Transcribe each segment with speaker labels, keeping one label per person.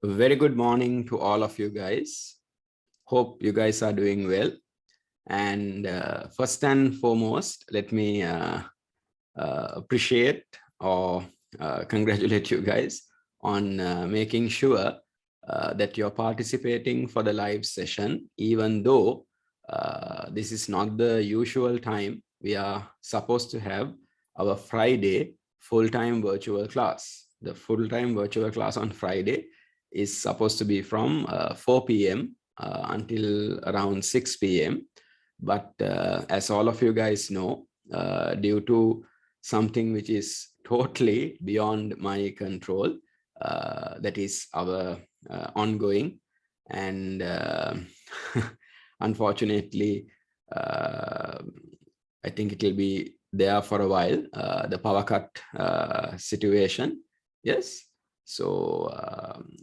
Speaker 1: Very good morning to all of you guys. Hope you guys are doing well. And first and foremost, let me appreciate or congratulate you guys on making sure that you're participating for the live session, even though this is not the usual time. We are supposed to have our Friday full-time virtual class. The full-time virtual class on Friday is supposed to be from 4 p.m. Until around 6 p.m. But as all of you guys know, due to something which is totally beyond my control, that is our ongoing and unfortunately, I think it will be there for a while, the power cut situation. Yes. So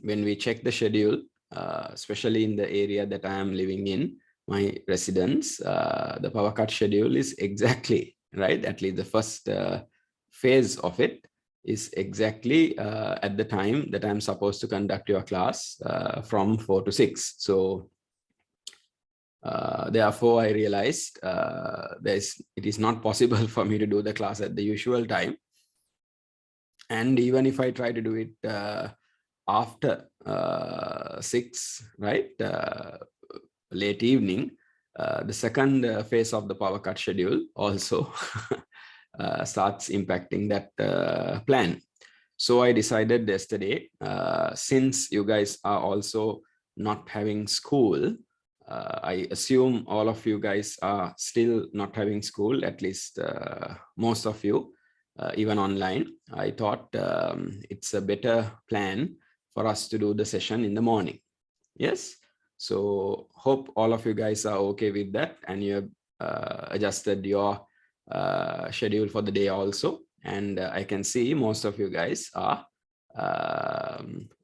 Speaker 1: when we check the schedule, especially in the area that I am living in, my residence, the power cut schedule is exactly right. At least the first phase of it is exactly at the time that I'm supposed to conduct your class from 4 to 6. So therefore, I realized it is not possible for me to do the class at the usual time. And even if I try to do it after 6, right, late evening, the second phase of the power cut schedule also starts impacting that plan. So I decided yesterday, since you guys are also not having school, I assume all of you guys are still not having school, at least most of you, even online. I thought it's a better plan for us to do the session in the morning. Yes. So hope all of you guys are okay with that, and you have adjusted your schedule for the day also. And I can see most of you guys are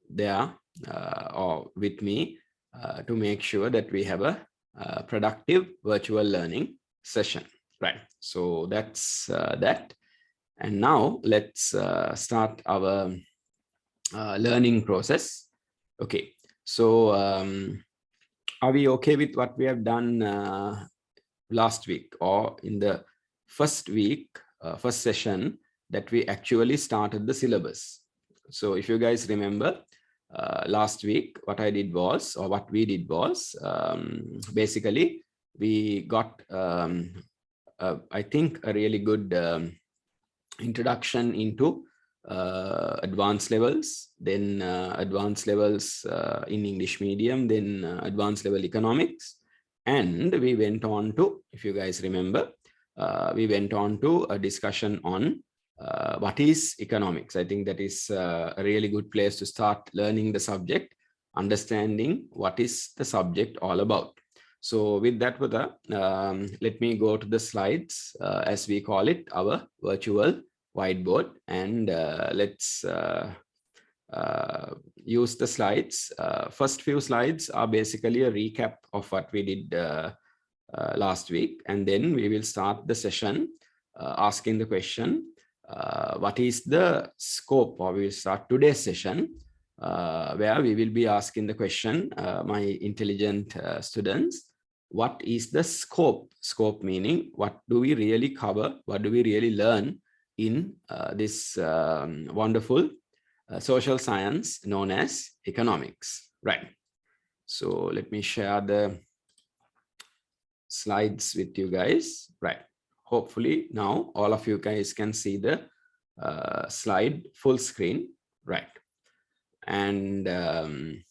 Speaker 1: there or with me to make sure that we have a productive virtual learning session. Right. So that's that. And now let's start our learning process. Okay. So are we okay with what we have done last week, or in the first week, first session that we actually started the syllabus? So if you guys remember, last week, what I did was, or what we did was, basically we got, I think, a really good introduction into advanced levels, then advanced levels in English medium, then advanced level economics. And we went on to, if you guys remember, we went on to a discussion on what is economics. I think that is a really good place to start learning the subject, understanding what is the subject all about. So with that, let me go to the slides, as we call it, our virtual whiteboard, and let's use the slides. First few slides are basically a recap of what we did last week, and then we will start the session asking the question, what is the scope, or we will start today's session where we will be asking the question, my intelligent students, what is the scope? Scope meaning, what do we really cover? What do we really learn in this wonderful social science known as economics, right? So let me share the slides with you guys, right? Hopefully now all of you guys can see the slide full screen, right? And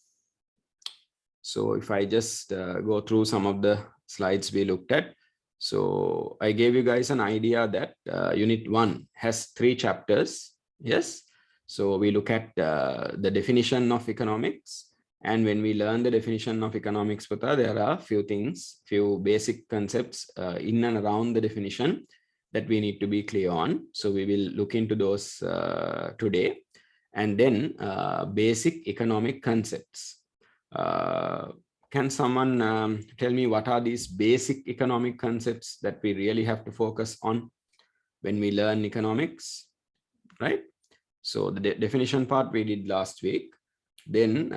Speaker 1: so if I just go through some of the slides we looked at. So I gave you guys an idea that Unit 1 has 3 chapters. Yes. So we look at the definition of economics. And when we learn the definition of economics, there are a few things, few basic concepts in and around the definition that we need to be clear on. So we will look into those today. And then basic economic concepts. Can someone tell me what are these basic economic concepts that we really have to focus on when we learn economics, right? So the definition part we did last week. Then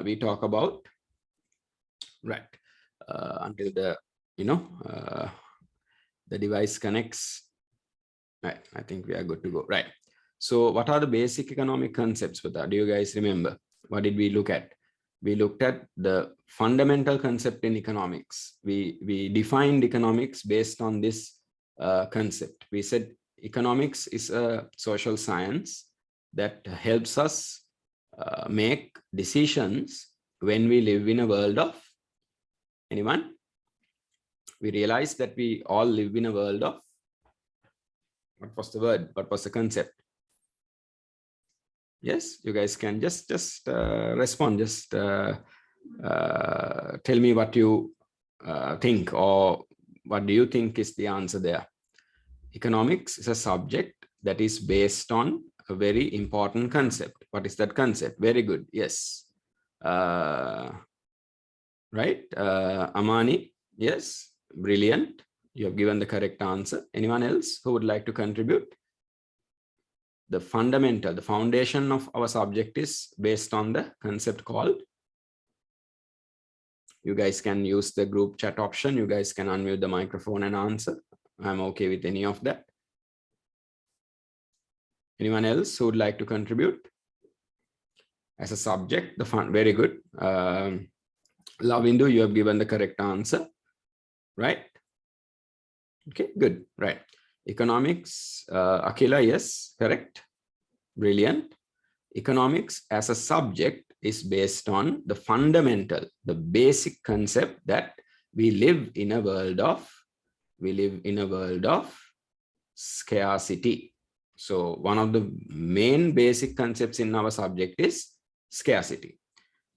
Speaker 1: we talk about, right, until the, the device connects. Right, I think we are good to go. Right. So what are the basic economic concepts for that? Do you guys remember? What did we look at? We looked at the fundamental concept in economics. We defined economics based on this concept. We said economics is a social science that helps us make decisions when we live in a world of, anyone? We realized that we all live in a world of, what was the word? What was the concept? Yes, you guys can just respond. Just tell me what you think, or what do you think is the answer there. Economics is a subject that is based on a very important concept. What is that concept? Very good. Yes. Right. Amani. Yes. Brilliant. You have given the correct answer. Anyone else who would like to contribute? The fundamental, the foundation of our subject is based on the concept called. You guys can use the group chat option. You guys can unmute the microphone and answer. I'm okay with any of that. Anyone else who would like to contribute? As a subject, the fun, very good. Lavindu, you have given the correct answer, right? Okay, good, right. Economics, Akila, yes, correct. Brilliant. Economics as a subject is based on the fundamental, the basic concept that we live in a world of, scarcity. So one of the main basic concepts in our subject is scarcity.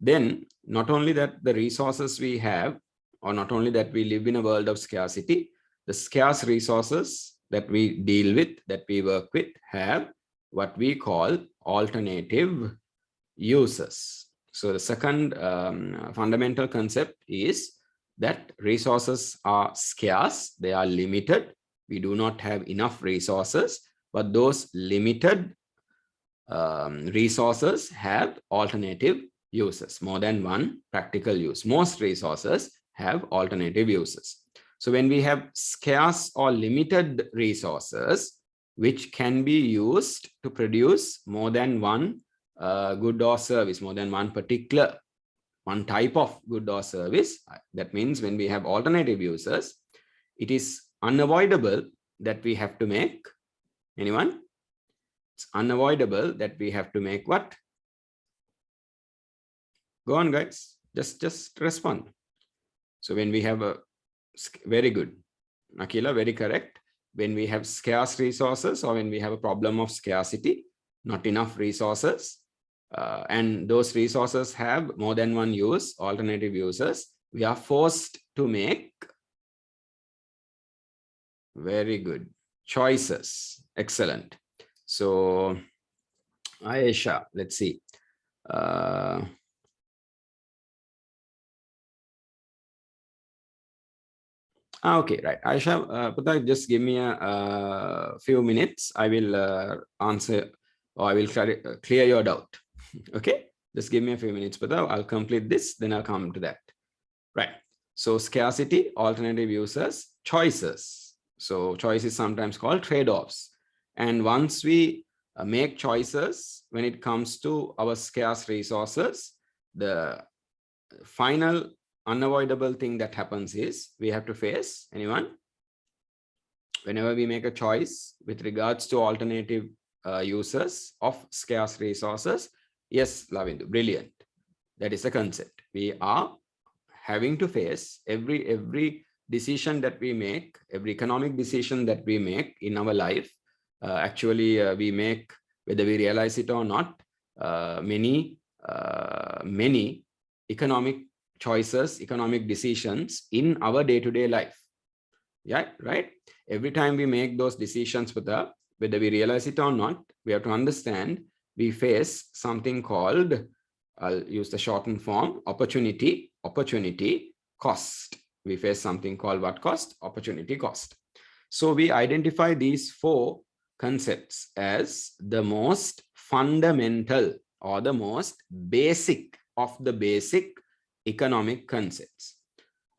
Speaker 1: Then not only that the resources we have, or not only that we live in a world of scarcity, the scarce resources that we deal with, that we work with, have what we call alternative uses. So the second fundamental concept is that resources are scarce, they are limited. We do not have enough resources, but those limited resources have alternative uses, more than one practical use. Most resources have alternative uses. So when we have scarce or limited resources, which can be used to produce more than one good or service, more than one particular, one type of good or service. That means when we have alternative uses, it is unavoidable that we have to make, anyone? It's unavoidable that we have to make what? Go on, guys. Just respond. So when we have a, very good, Akila, very correct. When we have scarce resources, or when we have a problem of scarcity, not enough resources, and those resources have more than one use, alternative uses, we are forced to make, very good, choices. Excellent. So Aisha, let's see. Okay, right. Aisha, Pata, just give me a few minutes. I will answer, or I will clear your doubt. Okay, just give me a few minutes, Pata. I'll complete this, then I'll come to that. Right. So scarcity, alternative uses, choices. So choice is sometimes called trade-offs. And once we make choices when it comes to our scarce resources, the final unavoidable thing that happens is we have to face, anyone? Whenever we make a choice with regards to alternative uses of scarce resources, yes, Lavindu, brilliant. That is the concept. We are having to face every decision that we make, every economic decision that we make in our life. We make, whether we realize it or not, many economic choices, economic decisions in our day-to-day life. Yeah, right. Every time we make those decisions, whether we realize it or not, we have to understand we face something called, I'll use the shortened form, opportunity cost. We face something called what cost? Opportunity cost. So we identify these four concepts as the most fundamental or the most basic of the basic economic concepts.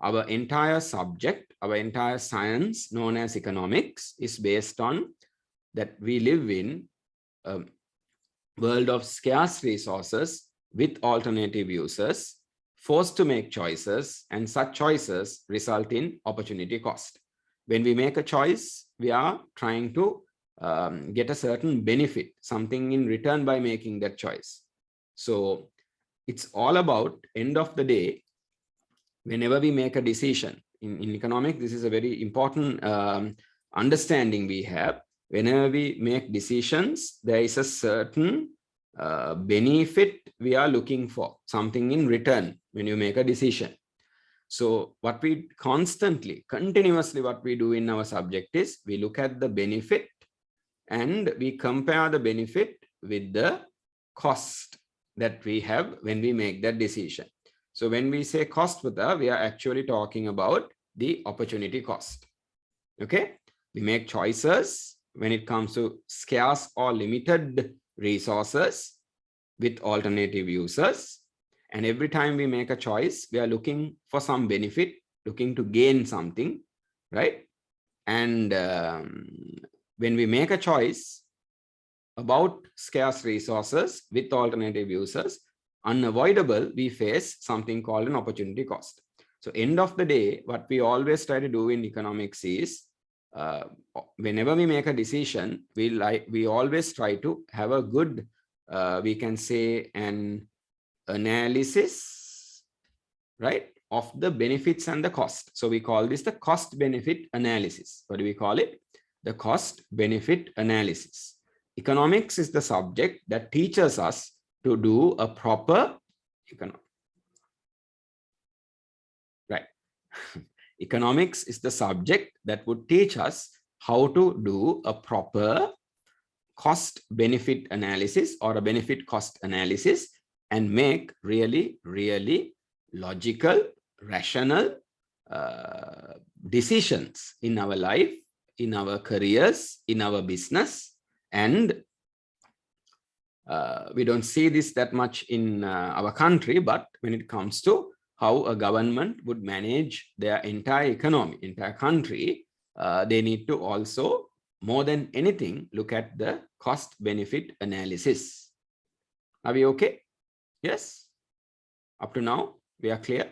Speaker 1: Our entire subject, our entire science known as economics is based on that we live in a world of scarce resources with alternative uses, forced to make choices, and such choices result in opportunity cost. When we make a choice, we are trying to get a certain benefit, something in return by making that choice. So it's all about, end of the day, whenever we make a decision in economics, this is a very important understanding we have. Whenever we make decisions, there is a certain benefit we are looking for, something in return when you make a decision. So what we continuously what we do in our subject is we look at the benefit and we compare the benefit with the cost that we have when we make that decision. So when we say cost, we are actually talking about the opportunity cost. Okay, we make choices when it comes to scarce or limited resources with alternative uses. And every time we make a choice, we are looking for some benefit, looking to gain something, right? And when we make a choice about scarce resources with alternative uses, unavoidable, we face something called an opportunity cost. So end of the day, what we always try to do in economics is, whenever we make a decision, we always try to have a good, we can say, an analysis, right, of the benefits and the cost. So we call this the cost benefit analysis. What do we call it? The cost benefit analysis. Economics is the subject that teaches us to do a proper economics is the subject that would teach us how to do a proper cost benefit analysis or a benefit cost analysis and make really logical, rational decisions in our life, in our careers, in our business. And we don't see this that much in our country, but when it comes to how a government would manage their entire economy, entire country, they need to also, more than anything, look at the cost benefit analysis. Are we okay? Yes? Up to now, we are clear?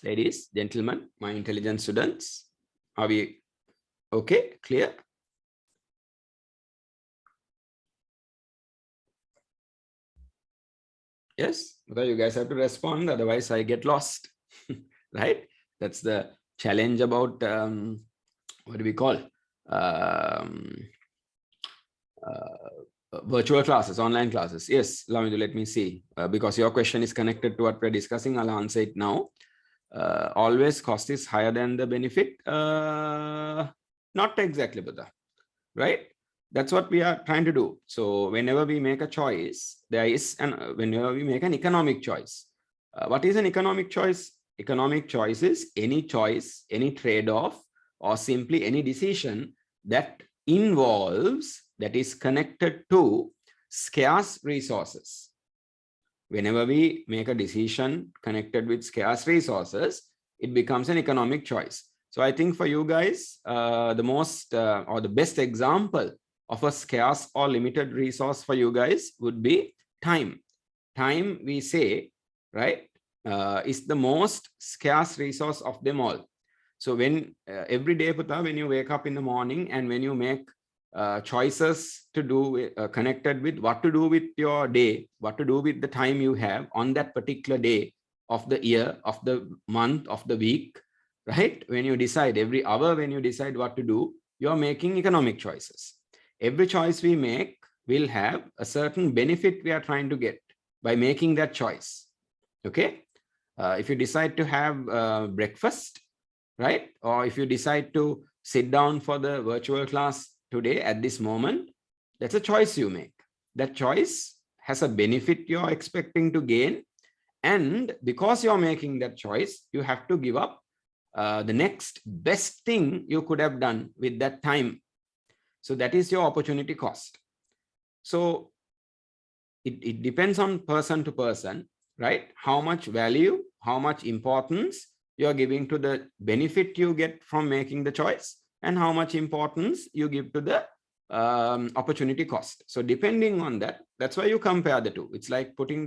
Speaker 1: Ladies, gentlemen, my intelligent students, are we okay? Clear? Yes, because you guys have to respond, otherwise I get lost, right? That's the challenge about, what do we call? Virtual classes, online classes. Yes, Lavindu, let me see. Because your question is connected to what we're discussing, I'll answer it now. Always cost is higher than the benefit. Not exactly, Buddha, right? That's what we are trying to do. So whenever we make a choice, whenever we make an economic choice, what is an economic choice? Economic choice is any choice, any trade-off, or simply any decision that involves, that is connected to scarce resources. Whenever we make a decision connected with scarce resources, it becomes an economic choice. So I think for you guys, the most or the best example of a scarce or limited resource for you guys would be time. Time, we say, right, is the most scarce resource of them all. So when every day, Putta, when you wake up in the morning and when you make choices to do connected with what to do with your day, what to do with the time you have on that particular day of the year, of the month, of the week, right? When you decide every hour, when you decide what to do, you're making economic choices. Every choice we make will have a certain benefit we are trying to get by making that choice. Okay. If you decide to have breakfast, right? Or if you decide to sit down for the virtual class today at this moment, that's a choice you make. That choice has a benefit you're expecting to gain. And because you're making that choice, you have to give up the next best thing you could have done with that time. So that is your opportunity cost. So it depends on person to person, right? How much value, how much importance you are giving to the benefit you get from making the choice, and how much importance you give to the opportunity cost. So depending on that, that's why you compare the two. It's like putting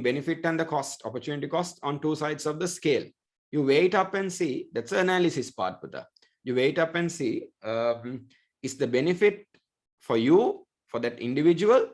Speaker 1: benefit and the cost, opportunity cost, on two sides of the scale. You weigh it up and see. That's the analysis part, Putta. You weigh it up and see, is the benefit for you, for that individual,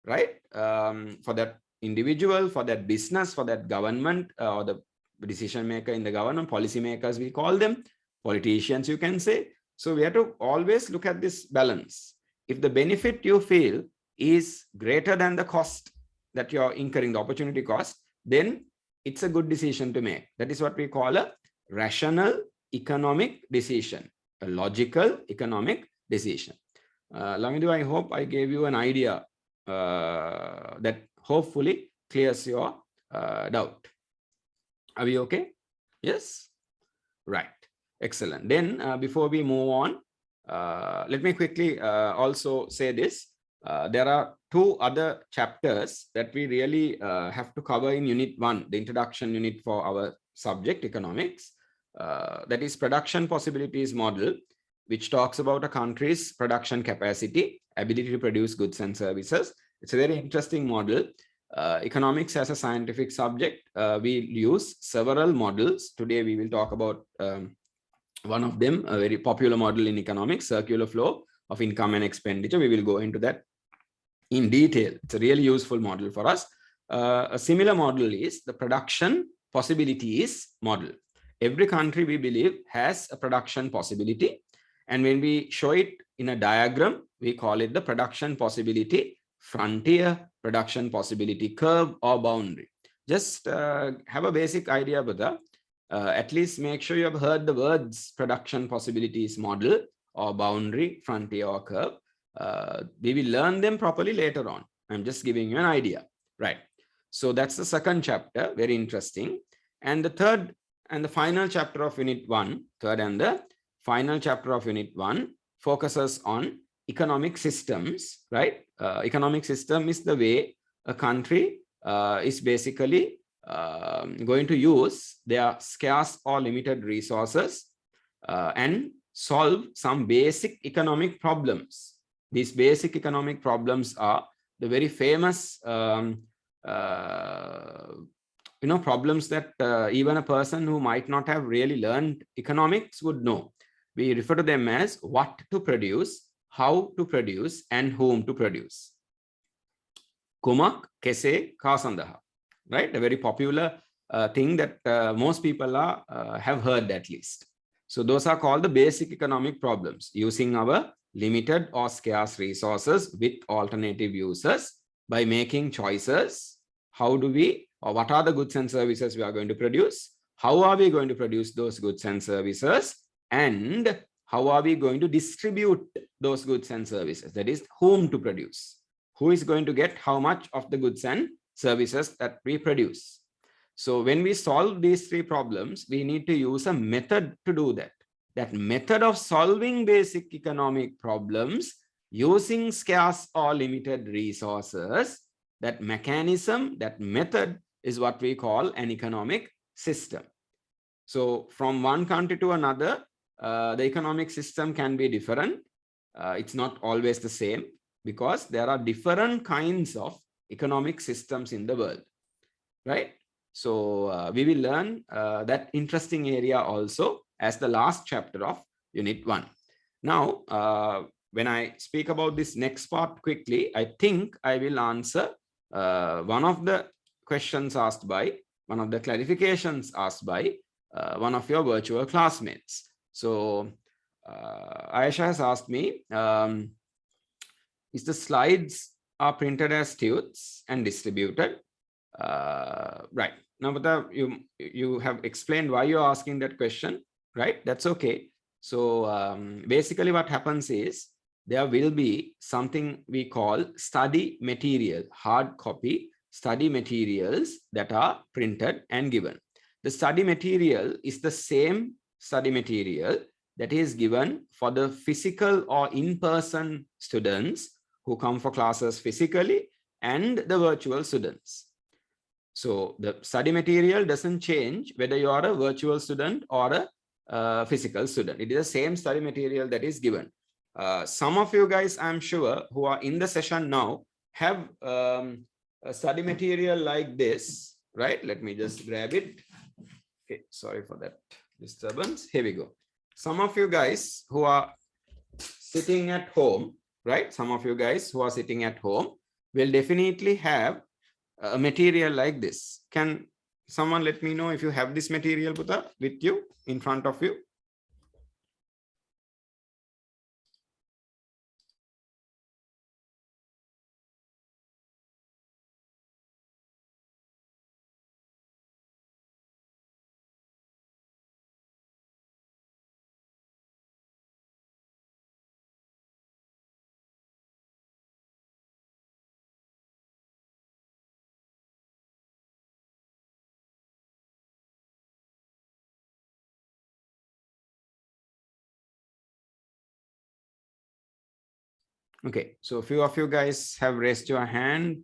Speaker 1: right? For that individual, for that business, for that government, or the decision maker in the government, policy makers we call them, politicians you can say. So we have to always look at this balance. If the benefit you feel is greater than the cost that you're incurring, the opportunity cost, then it's a good decision to make. That is what we call a rational economic decision, a logical economic decision. Lamidu, I hope I gave you an idea that hopefully clears your doubt. Are we okay? Yes? Right. Excellent. Then before we move on, let me quickly also say this. There are two other chapters that we really have to cover in Unit 1, the introduction unit for our subject, economics. That is production possibilities model, which talks about a country's production capacity, ability to produce goods and services. It's a very interesting model. Economics as a scientific subject, we use several models. Today we will talk about one of them, a very popular model in economics, circular flow of income and expenditure. We will go into that in detail. It's a really useful model for us. A similar model is the production possibilities model. Every country, we believe, has a production possibility. And when we show it in a diagram, we call it the production possibility frontier, production possibility curve, or boundary. Just have a basic idea about that. At least make sure you have heard the words production possibilities model, or boundary, frontier, or curve. We will learn them properly later on. I'm just giving you an idea, right? So that's the second chapter, very interesting. And the third and the final chapter of Unit 1, third and the final chapter of Unit 1 focuses on economic systems, right? Economic system is the way a country is basically going to use their scarce or limited resources and solve some basic economic problems. These basic economic problems are the very famous problems that even a person who might not have really learned economics would know. We refer to them as what to produce, how to produce, and whom to produce. Kumak, kese, kasandaha, right? A very popular thing that most people have heard at least. So those are called the basic economic problems, using our limited or scarce resources with alternative uses by making choices. How do we, or what are the goods and services we are going to produce? How are we going to produce those goods and services? And how are we going to distribute those goods and services? That is, whom to produce. Who is going to get how much of the goods and services that we produce? So when we solve these three problems, we need to use a method to do that. That method of solving basic economic problems using scarce or limited resources, that mechanism, that method is what we call an economic system. So from one country to another, the economic system can be different. It's not always the same because there are different kinds of economic systems in the world, right? So we will learn that interesting area also as the last chapter of Unit 1. Now, when I speak about this next part quickly, I think I will answer one of the questions asked by, one of the clarifications asked by one of your virtual classmates. So Aisha has asked me, is the slides are printed as THOs and distributed? Right. Now, but you have explained why you're asking that question, right? That's okay. So basically what happens is there will be something we call study material, hard copy study materials that are printed and given. The study material is the same study material that is given for the physical or in-person students who come for classes physically and the virtual students. So the study material doesn't change whether you are a virtual student or a physical student. It is the same study material that is given. Some of you guys, I'm sure, who are in the session now have a study material like this, right? Let me just grab it. Okay, sorry for that disturbance. Here we go. Some of you guys who are sitting at home, right? Some of you guys who are sitting at home will definitely have a material like this. Can someone let me know if you have this material, Putta, with you in front of you? Okay, so a few of you guys have raised your hand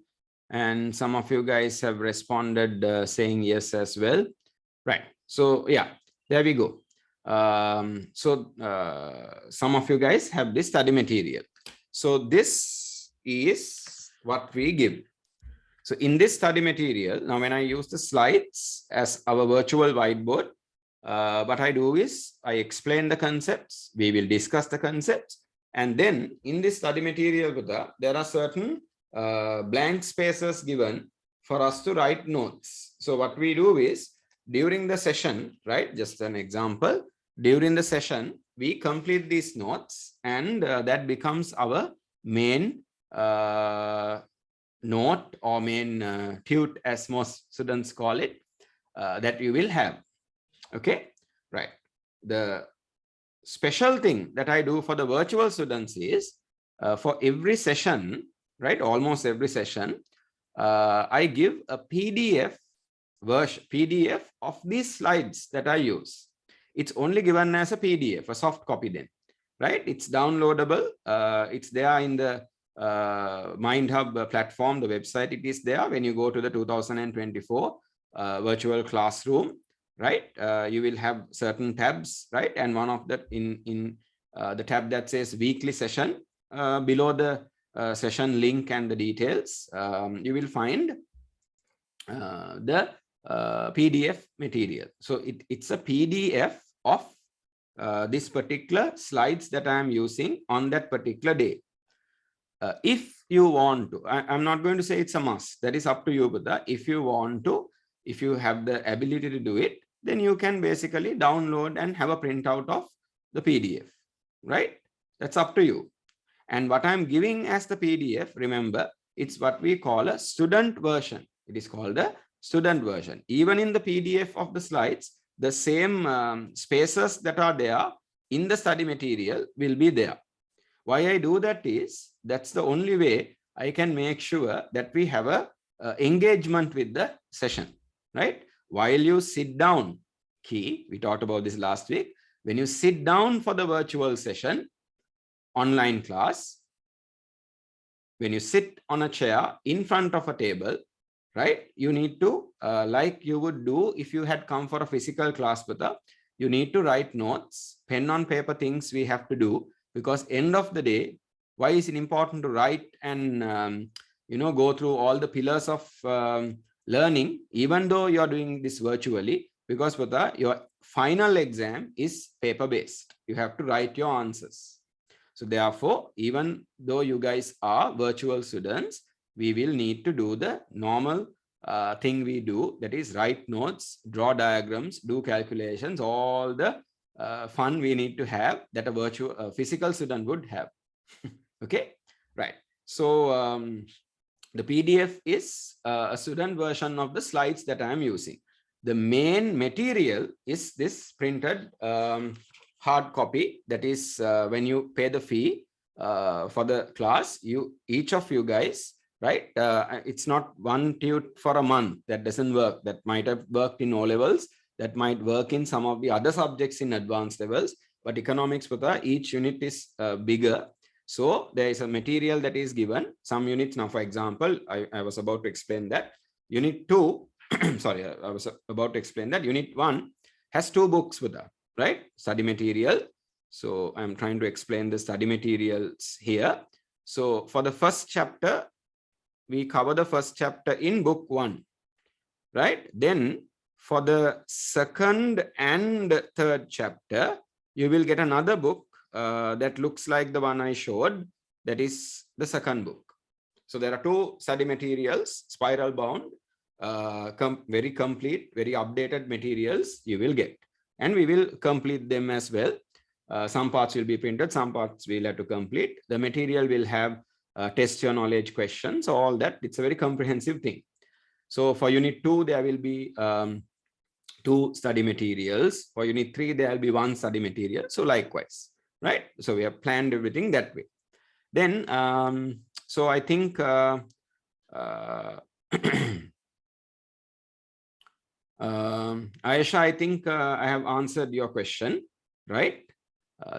Speaker 1: and some of you guys have responded saying yes as well. Right. So yeah, there we go. Some of you guys have this study material. So this is what we give. So in this study material, now when I use the slides as our virtual whiteboard, what I do is I explain the concepts. We will discuss the concepts. And then in this study material, there are certain blank spaces given for us to write notes. So what we do is during the session, right? Just an example, during the session, we complete these notes and that becomes our main note or main tute, as most students call it, that you will have. Okay, right. The special thing that I do for the virtual students is for every session, right, almost every session, I give a PDF version, PDF of these slides that I use. It's only given as a PDF, a soft copy then, right? It's downloadable. It's there in the Mind-Hub platform, the website. It is there when you go to the 2024 virtual classroom, right? You will have certain tabs, right? And one of that in the tab that says weekly session, below the session link and the details, you will find the PDF material. So it's a PDF of this particular slides that I am using on that particular day. If you want to, I'm not going to say it's a must, that is up to you, Buddha. If you want to, if you have the ability to do it, then you can basically download and have a printout of the PDF, right? That's up to you. And what I'm giving as the PDF, remember, it's what we call a student version. It is called a student version. Even in the PDF of the slides, the same spaces that are there in the study material will be there. Why I do that is, that's the only way I can make sure that we have a engagement with the session, right? While you sit down, key, we talked about this last week, when you sit down for the virtual session, online class, when you sit on a chair in front of a table, right, you need to, like you would do if you had come for a physical class, you need to write notes, pen on paper things we have to do, because end of the day, why is it important to write and go through all the pillars of learning, even though you're doing this virtually? Because your final exam is paper based. You have to write your answers. So therefore, even though you guys are virtual students, we will need to do the normal thing we do, that is write notes, draw diagrams, do calculations, all the fun we need to have that a physical student would have. Okay, right. So the PDF is a student version of the slides that I am using. The main material is this printed hard copy. That is when you pay the fee for the class, each of you guys, right? It's not one tute for a month. That doesn't work. That might have worked in O levels. That might work in some of the other subjects in advanced levels. But economics, each unit is bigger. So there is a material that is given, some units. Now, for example, I was about to explain that unit 2, sorry, I was about to explain that unit 1 has 2 books with that, right? Study material. So I'm trying to explain the study materials here. So for the first chapter, we cover the first chapter in book 1, right? Then for the second and third chapter, you will get another book that looks like the one I showed. That is the second book. So there are 2 study materials, spiral bound, very complete, very updated materials you will get. And we will complete them as well. Some parts will be printed, some parts we'll have to complete. The material will have test your knowledge questions, all that. It's a very comprehensive thing. So for unit 2, there will be 2 study materials. For unit 3, there will be 1 study material. So likewise, right? So we have planned everything that way. Then, so I think Aisha, I think I have answered your question, right?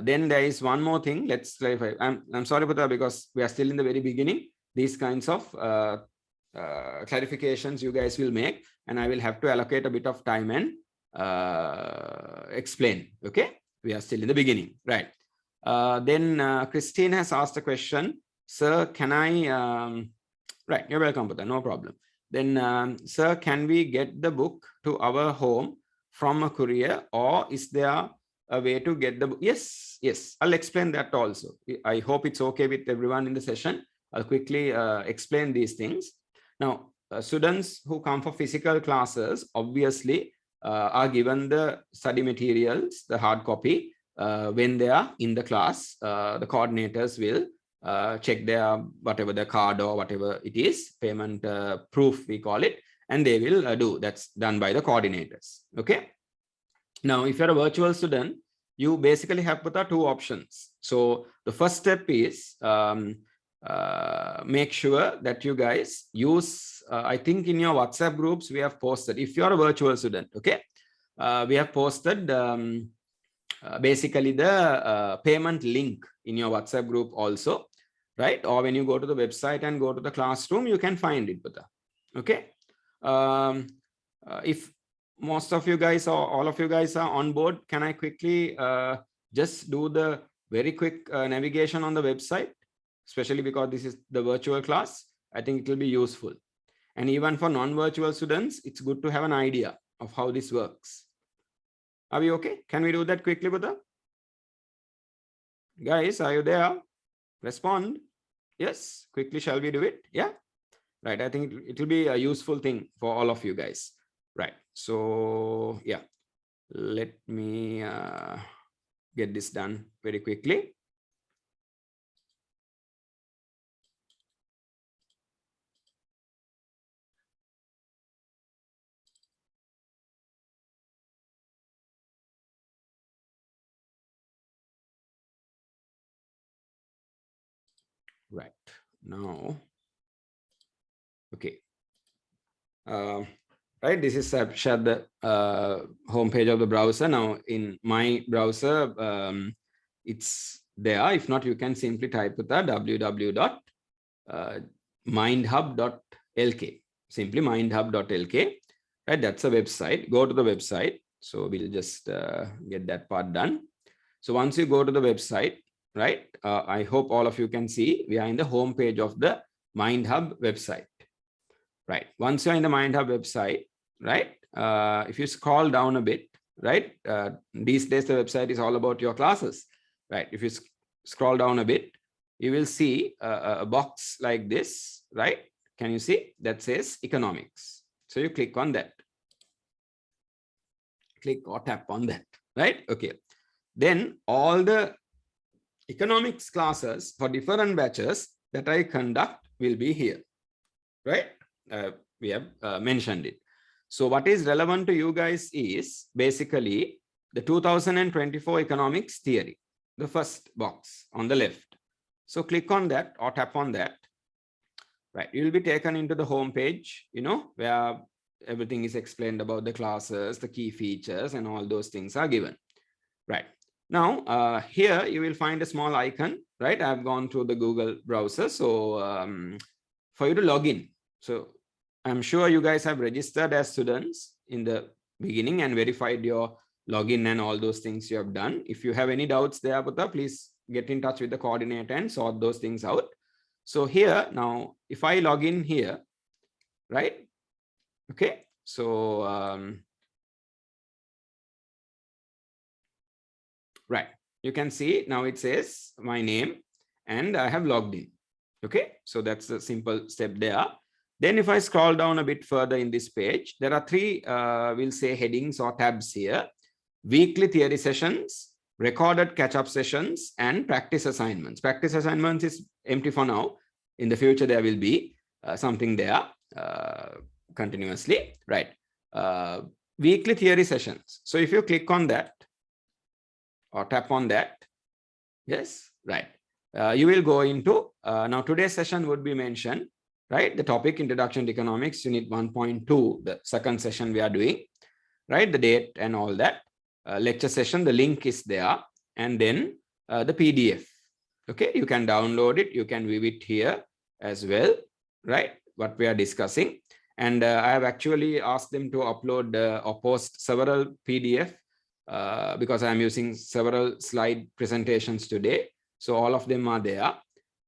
Speaker 1: Then there is one more thing. Let's clarify. I'm sorry, Putta, because we are still in the very beginning. These kinds of clarifications you guys will make, and I will have to allocate a bit of time and explain. Okay, we are still in the beginning, right? Then Christine has asked a question. Sir, can I? Right, you're welcome, Putta, no problem. Then, sir, can we get the book to our home from a courier, or is there a way to get the book? Yes, yes, I'll explain that also. I hope it's okay with everyone in the session. I'll quickly explain these things. Now, students who come for physical classes obviously are given the study materials, the hard copy, when they are in the class. The coordinators will check their whatever the card or whatever it is, payment proof we call it, and they will do. That's done by the coordinators. Okay. Now, if you're a virtual student, you basically have put 2 options. So the first step is make sure that you guys use, I think in your WhatsApp groups, we have posted, if you're a virtual student, okay, we have posted basically the payment link in your WhatsApp group also, right? Or when you go to the website and go to the classroom, you can find it, Putta. Okay. If most of you guys or all of you guys are on board, can I quickly just do the very quick navigation on the website, especially because this is the virtual class. I think it will be useful. And even for non-virtual students, it's good to have an idea of how this works. Are we okay? Can we do that quickly, Buddha? Guys, are you there? Respond. Yes, quickly shall we do it? Yeah. Right. I think it will be a useful thing for all of you guys. Right. So yeah, let me get this done very quickly. Right now, okay. Right, this is I've shared the homepage of the browser. Now in my browser, it's there. If not, you can simply type with the www.mindhub.lk. Simply mindhub.lk. Right, that's a website. Go to the website. So we'll just get that part done. So once you go to the website, right, I hope all of you can see we are in the home page of the MindHub website. Right. Once you're in the MindHub website, right, if you scroll down a bit, right, these days the website is all about your classes, right? If you scroll down a bit, you will see a box like this, right? Can you see that says economics? So you click on that. Click or tap on that, right? Okay. Then all the economics classes for different batches that I conduct will be here, right? We have mentioned it. So what is relevant to you guys is basically the 2024 economics theory, the first box on the left. So click on that or tap on that, right? You will be taken into the home page, you know, where everything is explained about the classes, the key features, and all those things are given, right? Now, here you will find a small icon, right? I've gone through the Google browser. So for you to log in. So I'm sure you guys have registered as students in the beginning and verified your login and all those things you have done. If you have any doubts there, please get in touch with the coordinator and sort those things out. So here now, if I log in here, right? Okay. So right, you can see now it says my name and I have logged in. Okay, so that's a simple step there. Then if I scroll down a bit further in this page, there are three, we'll say headings or tabs here: weekly theory sessions, recorded catch-up sessions, and practice assignments. Practice assignments is empty for now. In the future, there will be something there continuously, right? Weekly theory sessions. So if you click on that or tap on that, yes, right. You will go into, now today's session would be mentioned, right? The topic, Introduction to Economics, Unit 1.2, the second session we are doing, right? The date and all that. Lecture session, the link is there. And then the PDF. Okay, you can download it. You can view it here as well, right? What we are discussing. And I have actually asked them to upload or post several PDF because I am using several slide presentations today. So all of them are there.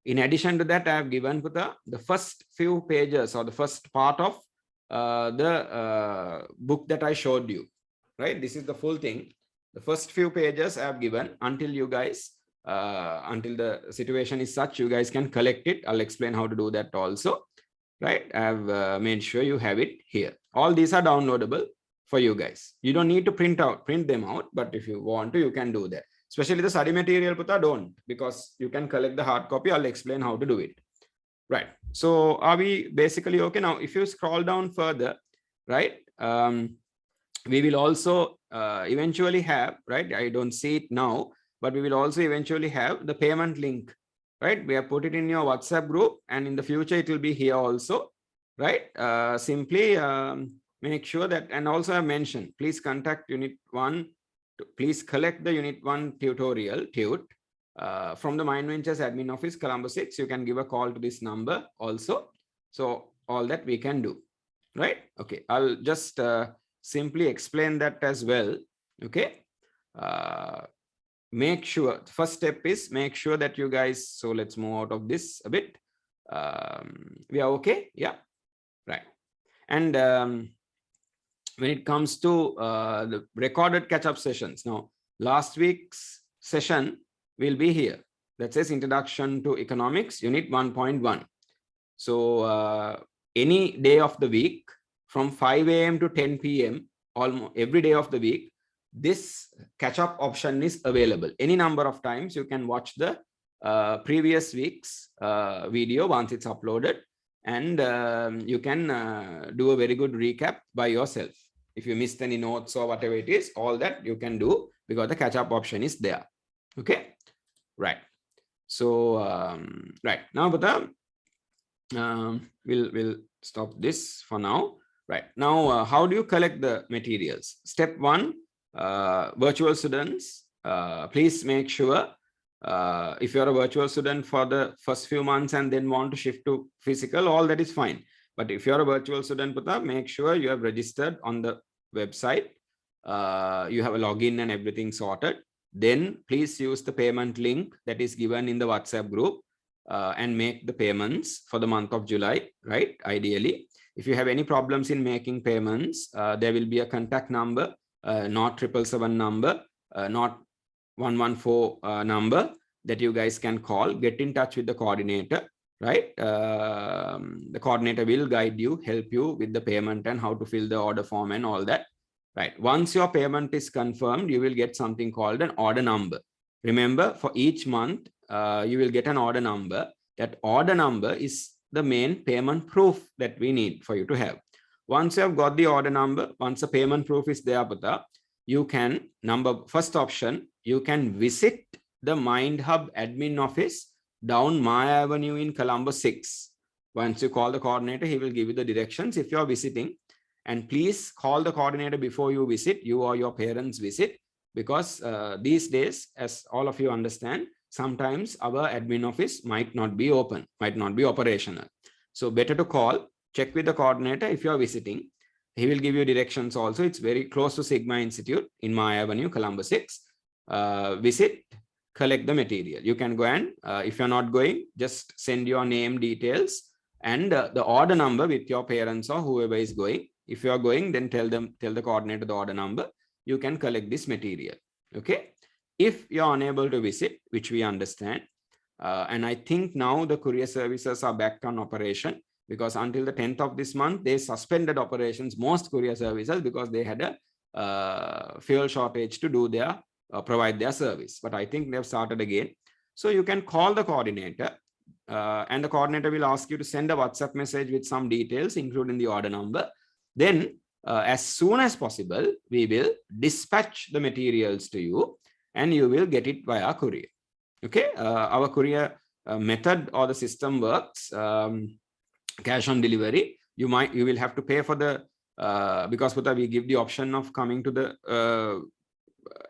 Speaker 1: In addition to that, I have given the first few pages or the first part of the book that I showed you, right? This is the full thing. The first few pages I have given until you guys, until the situation is such, you guys can collect it. I'll explain how to do that also, right? I have made sure you have it here. All these are downloadable for you guys. You don't need to print them out, but if you want to, you can do that. Especially the study material, don't, because you can collect the hard copy. I'll explain how to do it. Right. So are we basically okay? Now, if you scroll down further, right, we will also eventually have, right, I don't see it now, but we will also eventually have the payment link, right? We have put it in your WhatsApp group, and in the future, it will be here also, right? Simply make sure that, and also I mentioned, please contact Unit 1. Please collect the Unit 1 tutorial, THO, from the Mind Ventures admin office, Colombo 6. You can give a call to this number also. So all that we can do, right? Okay, I'll just simply explain that as well. Okay, make sure, first step is make sure that you guys, so let's move out of this a bit. We are okay, yeah, right. And when it comes to the recorded catch-up sessions, now last week's session will be here. That says Introduction to Economics, Unit 1.1. So any day of the week from 5 a.m. to 10 p.m. almost every day of the week, this catch-up option is available. Any number of times you can watch the previous week's video once it's uploaded, and you can do a very good recap by yourself. If you missed any notes or whatever it is, all that you can do because the catch-up option is there. Okay, right. So right now, but we'll stop this for now. Right now, how do you collect the materials? Step 1, virtual students, please make sure if you're a virtual student for the first few months and then want to shift to physical, all that is fine. But if you're a virtual student, make sure you have registered on the website. You have a login and everything sorted. Then please use the payment link that is given in the WhatsApp group and make the payments for the month of July, right? Ideally, if you have any problems in making payments, there will be a contact number, not 777 number, not 114 number that you guys can call. Get in touch with the coordinator, right? The coordinator will guide you, help you with the payment and how to fill the order form and all that, right? Once your payment is confirmed, you will get something called an order number. Remember, for each month, you will get an order number. That order number is the main payment proof that we need for you to have. Once you have got the order number, once the payment proof is there, you can, first option, you can visit the Mind-Hub admin office down Maya Avenue in Colombo 6. Once you call the coordinator, he will give you the directions if you are visiting. And please call the coordinator before you visit, you or your parents visit. because these days, as all of you understand, sometimes our admin office might not be open, might not be operational. So better to call, check with the coordinator if you are visiting. He will give you directions also. It's very close to Sigma Institute in Maya Avenue, Colombo 6. Visit, collect the material. You can go and if you're not going, just send your name details and the order number with your parents or whoever is going. If you are going, then tell the coordinator the order number. You can collect this material. Okay. If you're unable to visit, which we understand, and I think now the courier services are back on operation, because until the 10th of this month, they suspended operations, most courier services, because they had a fuel shortage to do their provide their service. But I think they've started again. So you can call the coordinator and the coordinator will ask you to send a WhatsApp message with some details, including the order number. Then as soon as possible, we will dispatch the materials to you and you will get it via courier. Okay, our courier method or the system works cash on delivery. You will have to pay for the because we give the option of coming to the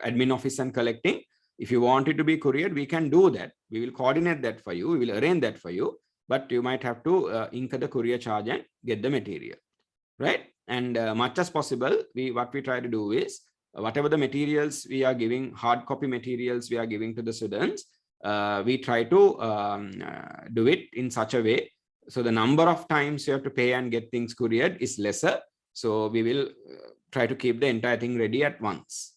Speaker 1: admin office and collecting. If you want it to be couriered, we can do that. We will coordinate that for you. We will arrange that for you, but you might have to incur the courier charge and get the material, right? And much as possible, what we try to do is whatever the materials we are giving, hard copy materials we are giving to the students, we try to do it in such a way so the number of times you have to pay and get things couriered is lesser. So we will try to keep the entire thing ready at once,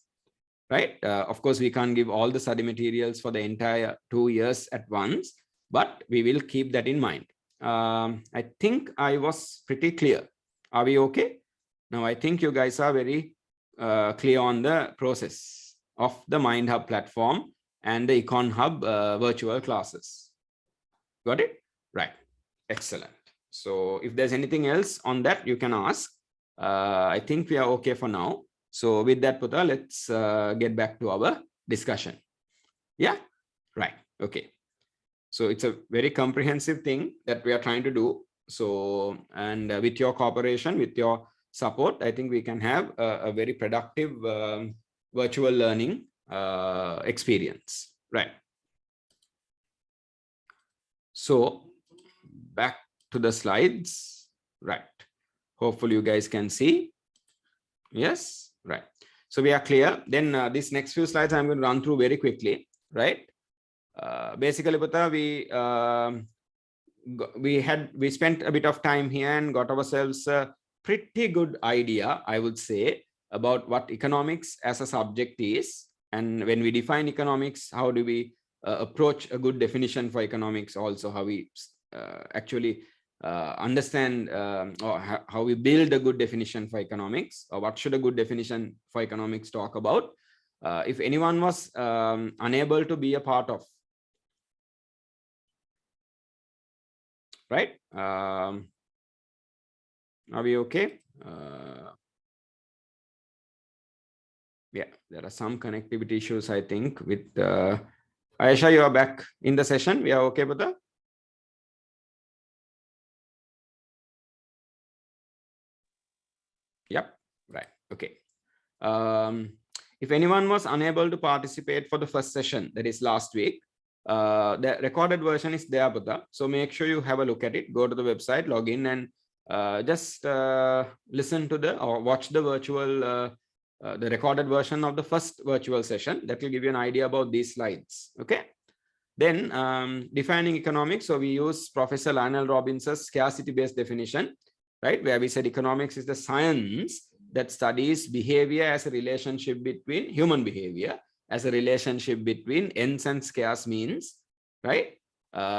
Speaker 1: right? Of course, we can't give all the study materials for the entire 2 years at once, but we will keep that in mind. I think I was pretty clear. Are we okay? Now, I think you guys are very clear on the process of the MindHub platform and the Econ-Hub virtual classes. Got it? Right. Excellent. So if there's anything else on that, you can ask. I think we are okay for now. So with that, Putta, let's get back to our discussion. Yeah, right. Okay. So it's a very comprehensive thing that we are trying to do. So, and with your cooperation, with your support, I think we can have a very productive virtual learning experience. Right. So back to the slides. Right. Hopefully you guys can see. Yes. Right. So we are clear. Then these next few slides I'm going to run through very quickly. Right. Basically, Putta, we spent a bit of time here and got ourselves a pretty good idea, I would say, about what economics as a subject is. And when we define economics, how do we approach a good definition for economics? Also, how we actually understand or how we build a good definition for economics, or what should a good definition for economics talk about? If anyone was unable to be a part of, right? Are we okay? Yeah, there are some connectivity issues, I think, with Aisha, you are back in the session. We are okay with that? Yep, right. Okay. If anyone was unable to participate for the first session, that is last week, the recorded version is there, Putta. So make sure you have a look at it. Go to the website, log in, and just listen to or watch the virtual, the recorded version of the first virtual session. That will give you an idea about these slides. Okay. Then defining economics. So we use Professor Lionel Robbins' scarcity-based definition, right? Where we said economics is the science that studies behavior as a relationship between human behavior, as a relationship between ends and scarce means, right?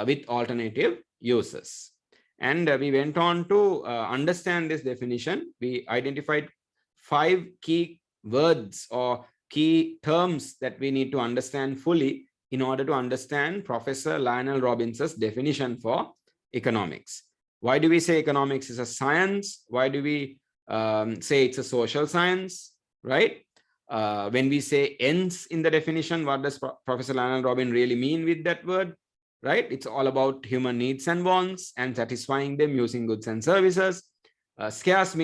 Speaker 1: With alternative uses. And we went on to understand this definition. We identified 5 key words or key terms that we need to understand fully in order to understand Professor Lionel Robbins' definition for economics. Why do we say economics is a science? Why do we say it's a social science, right? When we say ends in the definition, what does Professor Lionel Robbins really mean with that word, right? It's all about human needs and wants and satisfying them using goods and services. Scarce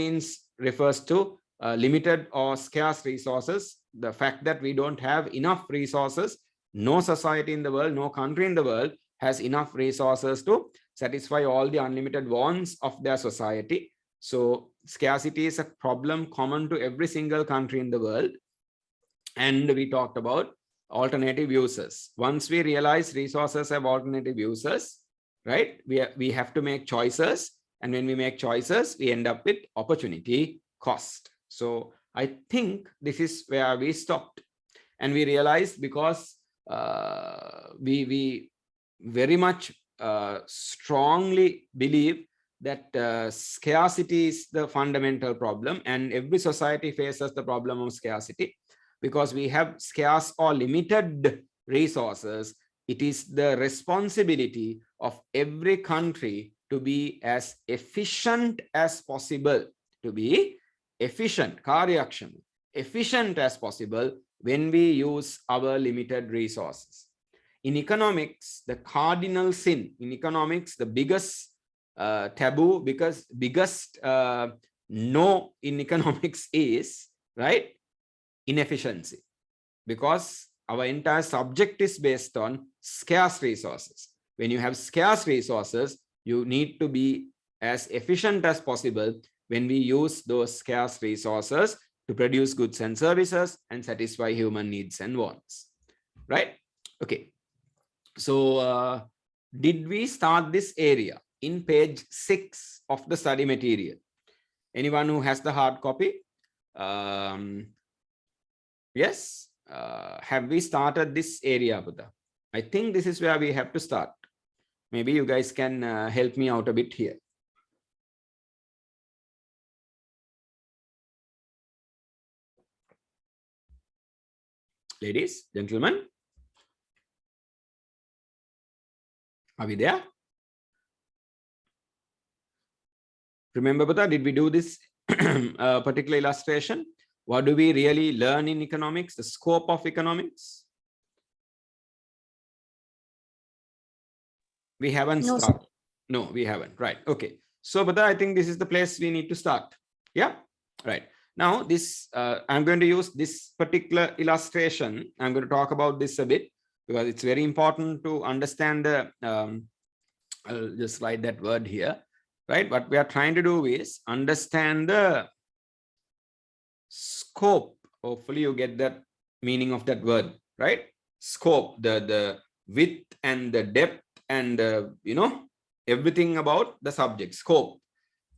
Speaker 1: refers to limited or scarce resources the fact that we don't have enough resources. No society in the world, no country in the world has enough resources to satisfy all the unlimited wants of their society. So scarcity is a problem common to every single country in the world. And we talked about alternative uses. Once we realize resources have alternative uses, right, we have to make choices. And when we make choices, we end up with opportunity cost. So I think this is where we stopped. And we realized because we very much strongly believe that scarcity is the fundamental problem, and every society faces the problem of scarcity. Because we have scarce or limited resources, it is the responsibility of every country to be as efficient as possible, to be efficient, karyakshan, efficient as possible when we use our limited resources. In economics, the cardinal sin, in economics, the biggest taboo, because biggest no in economics is, right, inefficiency, because our entire subject is based on scarce resources. When you have scarce resources, you need to be as efficient as possible when we use those scarce resources to produce goods and services and satisfy human needs and wants, right? Okay, so did we start this area in page 6 of the study material? Anyone who has the hard copy? Yes, have we started this area, Buddha? I think this is where we have to start. Maybe you guys can help me out a bit here. Ladies, gentlemen, are we there? Remember, Buddha, did we do this particular illustration? What do we really learn in economics? The scope of economics? We haven't started. No, we haven't. Right. Okay. So, Buddha, I think this is the place we need to start. Yeah. Right. Now, this I'm going to use this particular illustration. I'm going to talk about this a bit because it's very important to understand the. I'll just write that word here. Right. What we are trying to do is understand the scope. Hopefully you get that meaning of that word, right? Scope, the width and the depth and you know, everything about the subject. Scope,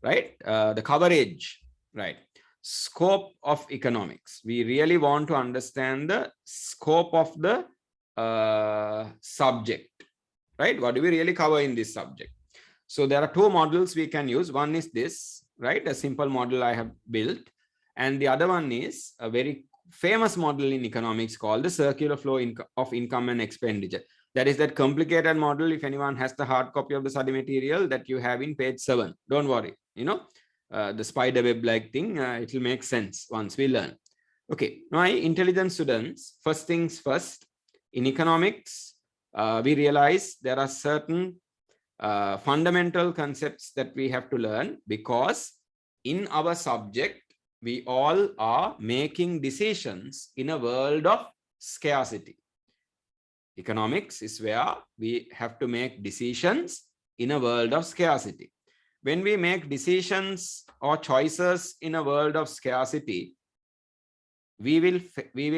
Speaker 1: right? The coverage, right? Scope of economics. We really want to understand the scope of the subject, right? What do we really cover in this subject? So there are two models we can use. One is this, right? A simple model I have built. And the other one is a very famous model in economics called the circular flow of income and expenditure. That is that complicated model. If anyone has the hard copy of the study material that you have in page 7, don't worry, you know, the spider web like thing, it will make sense once we learn. Okay, my intelligent students, first things first, in economics, we realize there are certain fundamental concepts that we have to learn, because in our subject, we all are making decisions in a world of scarcity. Economics is where we have to make decisions in a world of scarcity. When we make decisions or choices in a world of scarcity, we will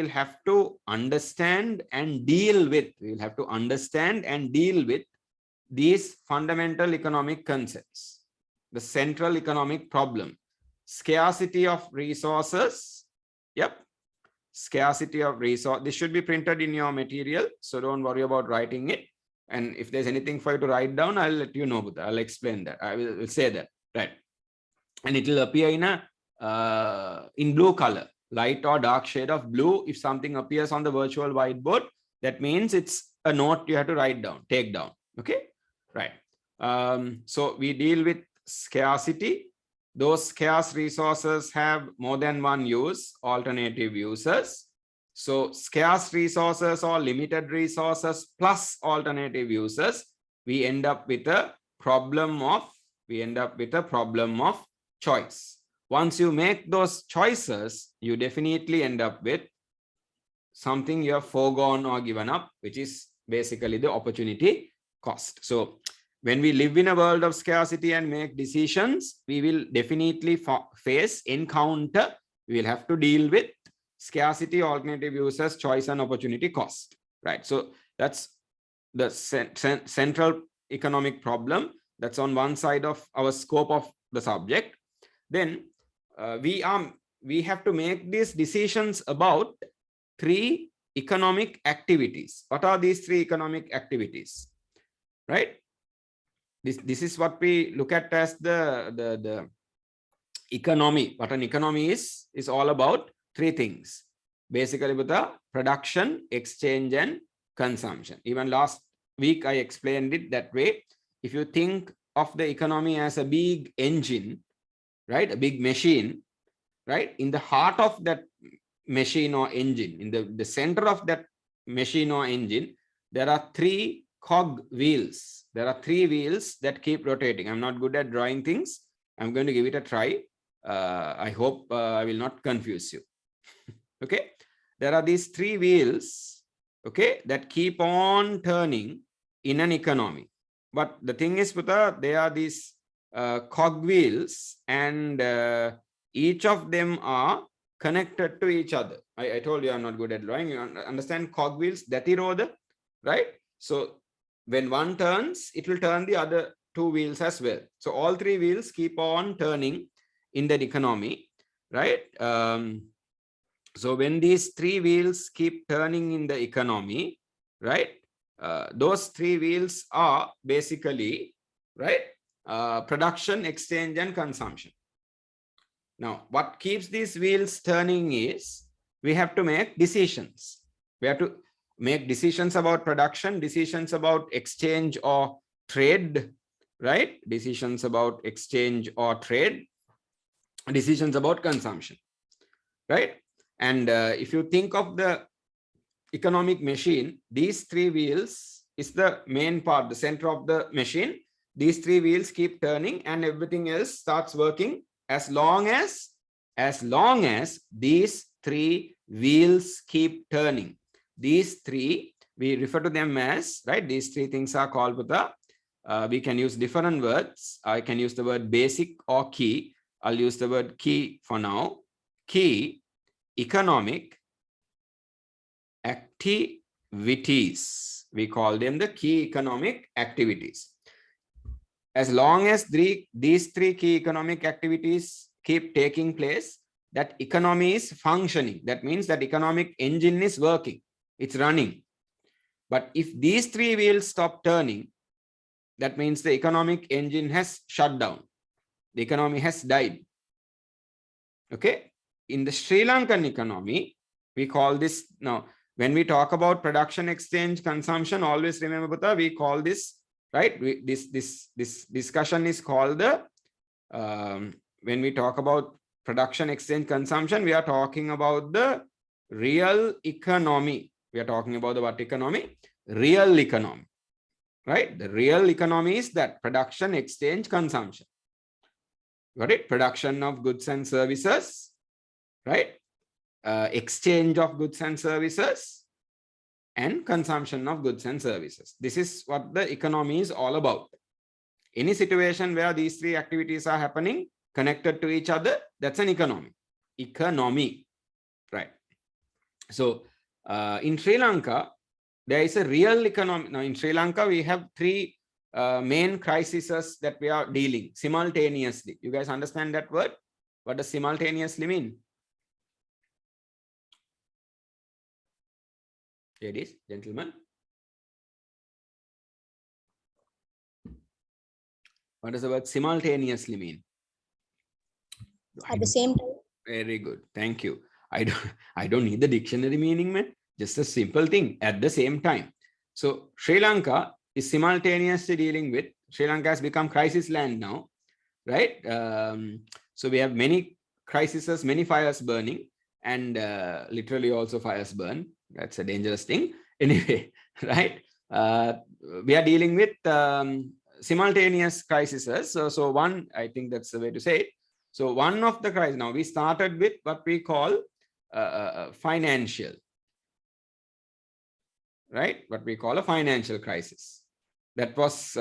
Speaker 1: have to understand and deal with, these fundamental economic concepts, the central economic problem, scarcity of resources. Yep, scarcity of resource. This should be printed in your material, so don't worry about writing it. And if there's anything for you to write down, I'll let you know, but I'll explain that. I will say that, right? And it will appear in a in blue color, light or dark shade of blue. If something appears on the virtual whiteboard, that means it's a note you have to write down, take down. Okay, right. So we deal with scarcity. Those scarce resources have more than one use, alternative uses. So scarce resources or limited resources plus alternative uses, we end up with a problem of choice. Once you make those choices, you definitely end up with something you have foregone or given up, which is basically the opportunity cost. So when we live in a world of scarcity and make decisions, we will definitely encounter, we will have to deal with scarcity, alternative uses, choice, and opportunity cost, right? So that's the central economic problem that's on one side of our scope of the subject. Then we have to make these decisions about 3 economic activities. What are these 3 economic activities, right? This is what we look at as the economy. What an economy is all about 3 things, basically with the production, exchange, and consumption. Even last week I explained it that way. If you think of the economy as a big engine, right, a big machine, right, in the heart of that machine or engine, in the center of that machine or engine, there are 3 cog wheels. There are 3 wheels that keep rotating. I'm not good at drawing things. I'm going to give it a try. I hope I will not confuse you. Okay, there are these 3 wheels, okay, that keep on turning in an economy. But the thing is, they are these cog wheels, and each of them are connected to each other. I told you I'm not good at drawing. You understand cog wheels, Datiroda, right? So when one turns, it will turn the other 2 wheels as well. So all 3 wheels keep on turning in that economy, right? So when these 3 wheels keep turning in the economy, right? Those 3 wheels are basically, right, production, exchange, and consumption. Now, what keeps these wheels turning is we have to make decisions. We have to make decisions about production, decisions about exchange or trade, right? Decisions about exchange or trade, decisions about consumption, right? And if you think of the economic machine, these 3 wheels is the main part, the center of the machine. These 3 wheels keep turning and everything else starts working as long as these 3 wheels keep turning. These 3, we refer to them as, right, these 3 things are called with the, we can use different words. I can use the word basic or key. I'll use the word key for now. Key economic activities. We call them the key economic activities. As long as these 3 key economic activities keep taking place, that economy is functioning. That means that economic engine is working. It's running. But if these 3 wheels stop turning, that means the economic engine has shut down. The economy has died. Okay. In the Sri Lankan economy, we call this, now, when we talk about production, exchange, consumption, always remember, Buddha, we call this, right? This discussion is called the, when we talk about production, exchange, consumption, we are talking about the real economy. We are talking about the what economy? Real economy, right? The real economy is that production, exchange, consumption. Got it? Production of goods and services, right? Exchange of goods and services, and consumption of goods and services. This is what the economy is all about. Any situation where these 3 activities are happening connected to each other, that's an economy. Economy, right? So in Sri Lanka, there is a real economy. Now in Sri Lanka, we have 3 main crises that we are dealing simultaneously. You guys understand that word? What does simultaneously mean? Ladies, gentlemen. What does the word simultaneously mean?
Speaker 2: At the same time.
Speaker 1: Very good. Thank you. I don't need the dictionary meaning, man. Just a simple thing, at the same time. So Sri Lanka is simultaneously dealing with, Sri Lanka has become crisis land now, right? So we have many crises, many fires burning, and literally also fires burn. That's a dangerous thing. Anyway, right? We are dealing with simultaneous crises. So one, I think that's the way to say it. So one of the crises, now we started with what we call financial. right? What we call a financial crisis. That was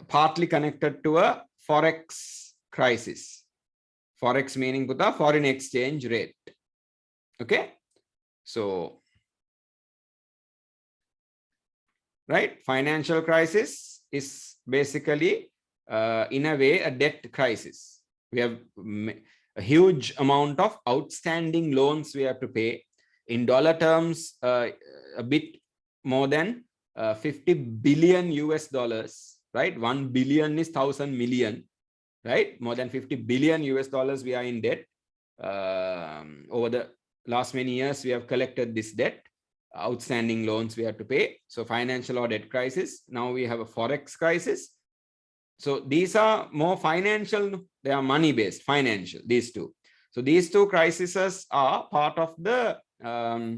Speaker 1: partly connected to a Forex crisis. Forex meaning the foreign exchange rate. Okay. So, right, financial crisis is basically in a way a debt crisis. We have a huge amount of outstanding loans we have to pay. In dollar terms, a bit more than 50 billion US dollars, right? 1 billion is 1,000 million, right? More than 50 billion US dollars we are in debt. Over the last many years, we have collected this debt. Outstanding loans we have to pay. So financial or debt crisis. Now we have a Forex crisis. So these are more financial, they are money-based, financial, these two. So these two crises are part of the, I'll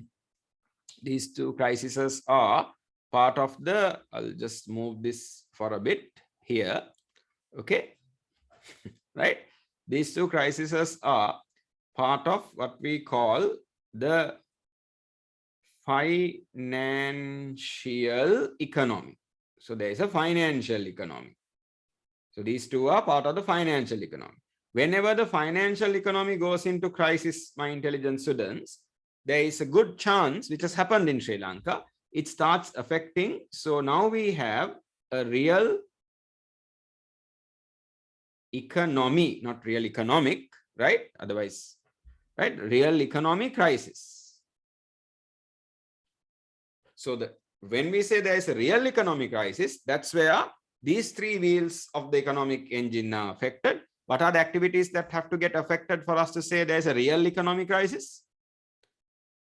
Speaker 1: just move this for a bit here, okay, right? These two crises are part of what we call the financial economy. So there is a financial economy. So these two are part of the financial economy. Whenever the financial economy goes into crisis, my intelligence students, there is a good chance, which has happened in Sri Lanka, it starts affecting. So now we have a real economy, not real economic, right? Otherwise, right? Real economy crisis. So when we say there is a real economic crisis, that's where these three wheels of the economic engine are affected. What are the activities that have to get affected for us to say there's a real economic crisis?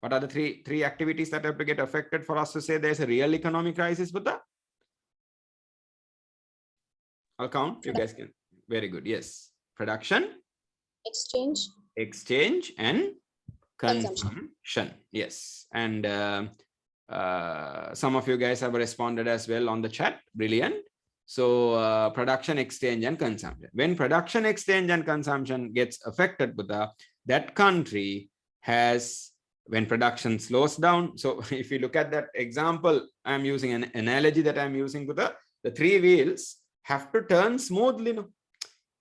Speaker 1: What are the three activities that have to get affected for us to say there's a real economic crisis, Buddha? I'll count. You guys can. Very good. Yes. Production, exchange, and consumption. Yes. And some of you guys have responded as well on the chat. Brilliant. So production, exchange, and consumption. When production, exchange, and consumption gets affected, Buddha, that country has, when production slows down. So if you look at that example, I'm using an analogy that I'm using, Buddha, the three wheels have to turn smoothly. No?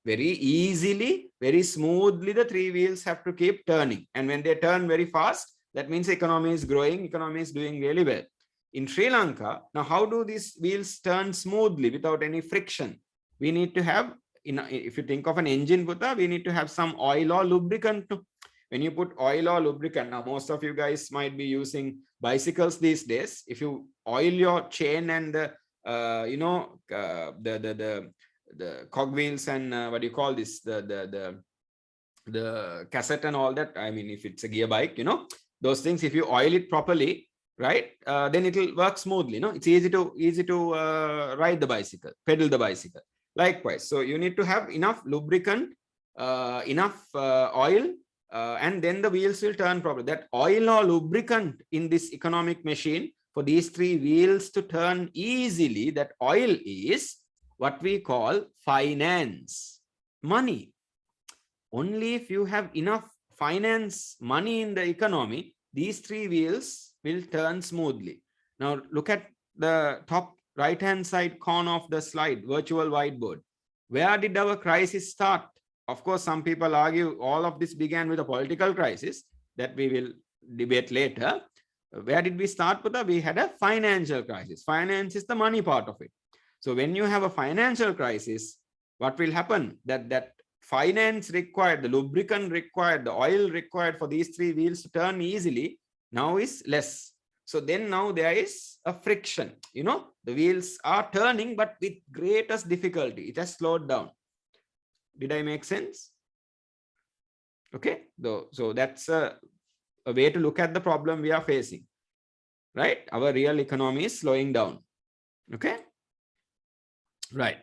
Speaker 1: Very easily, very smoothly, the three wheels have to keep turning. And when they turn very fast, that means the economy is growing, economy is doing really well. In Sri Lanka, now how do these wheels turn smoothly without any friction? We need to have, if you think of an engine, Buddha, we need to have some oil or lubricant. When you put oil or lubricant, now most of you guys might be using bicycles these days. If you oil your chain and the, the cogwheels and what do you call this, the cassette and all that, I mean, if it's a gear bike, those things, if you oil it properly, right, then it will work smoothly. It's easy to ride the bicycle, pedal the bicycle. Likewise, so you need to have enough lubricant, enough oil, and then the wheels will turn properly. That oil or lubricant in this economic machine, for these three wheels to turn easily, that oil is what we call finance, money. Only if you have enough finance, money in the economy, these three wheels will turn smoothly. Now look at the top right hand side corner of the slide, virtual whiteboard. Where did our crisis start? Of course, some people argue all of this began with a political crisis that we will debate later. Where did we start with that? We had a financial crisis. Finance is the money part of it. So when you have a financial crisis, what will happen? That finance required, the lubricant required, the oil required for these three wheels to turn easily now is less. So then now there is a friction. The wheels are turning, but with greatest difficulty. It has slowed down. Did I make sense? Okay. So that's a way to look at the problem we are facing. Right? Our real economy is slowing down. Okay. Right.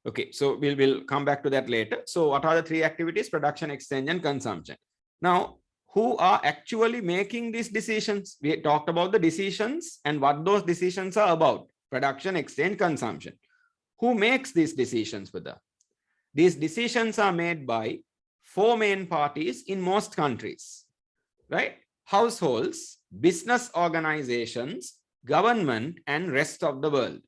Speaker 1: Okay. So we'll come back to that later. So what are the three activities? Production, exchange, and consumption. Now, who are actually making these decisions? We talked about the decisions and what those decisions are about. Production, exchange, consumption. Who makes these decisions with them? These decisions are made by four main parties in most countries, right? Households, business organizations, government, and rest of the world.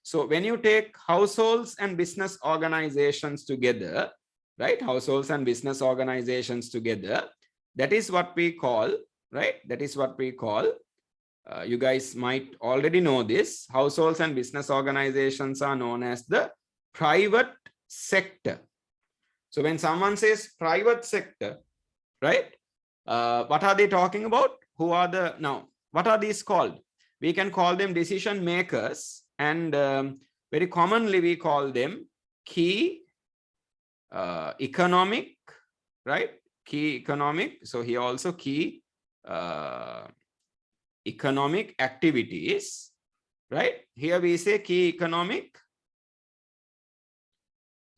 Speaker 1: So when you take households and business organizations together, right? Households and business organizations together, that is what we call, right? That is what we call, you guys might already know this, households and business organizations are known as the private sector. So when someone says private sector, right? What are they talking about? Who are the, now, what are these called? We can call them decision makers, and very commonly we call them key economic, right? Key economic. So here also key economic activities, right? Here we say key economic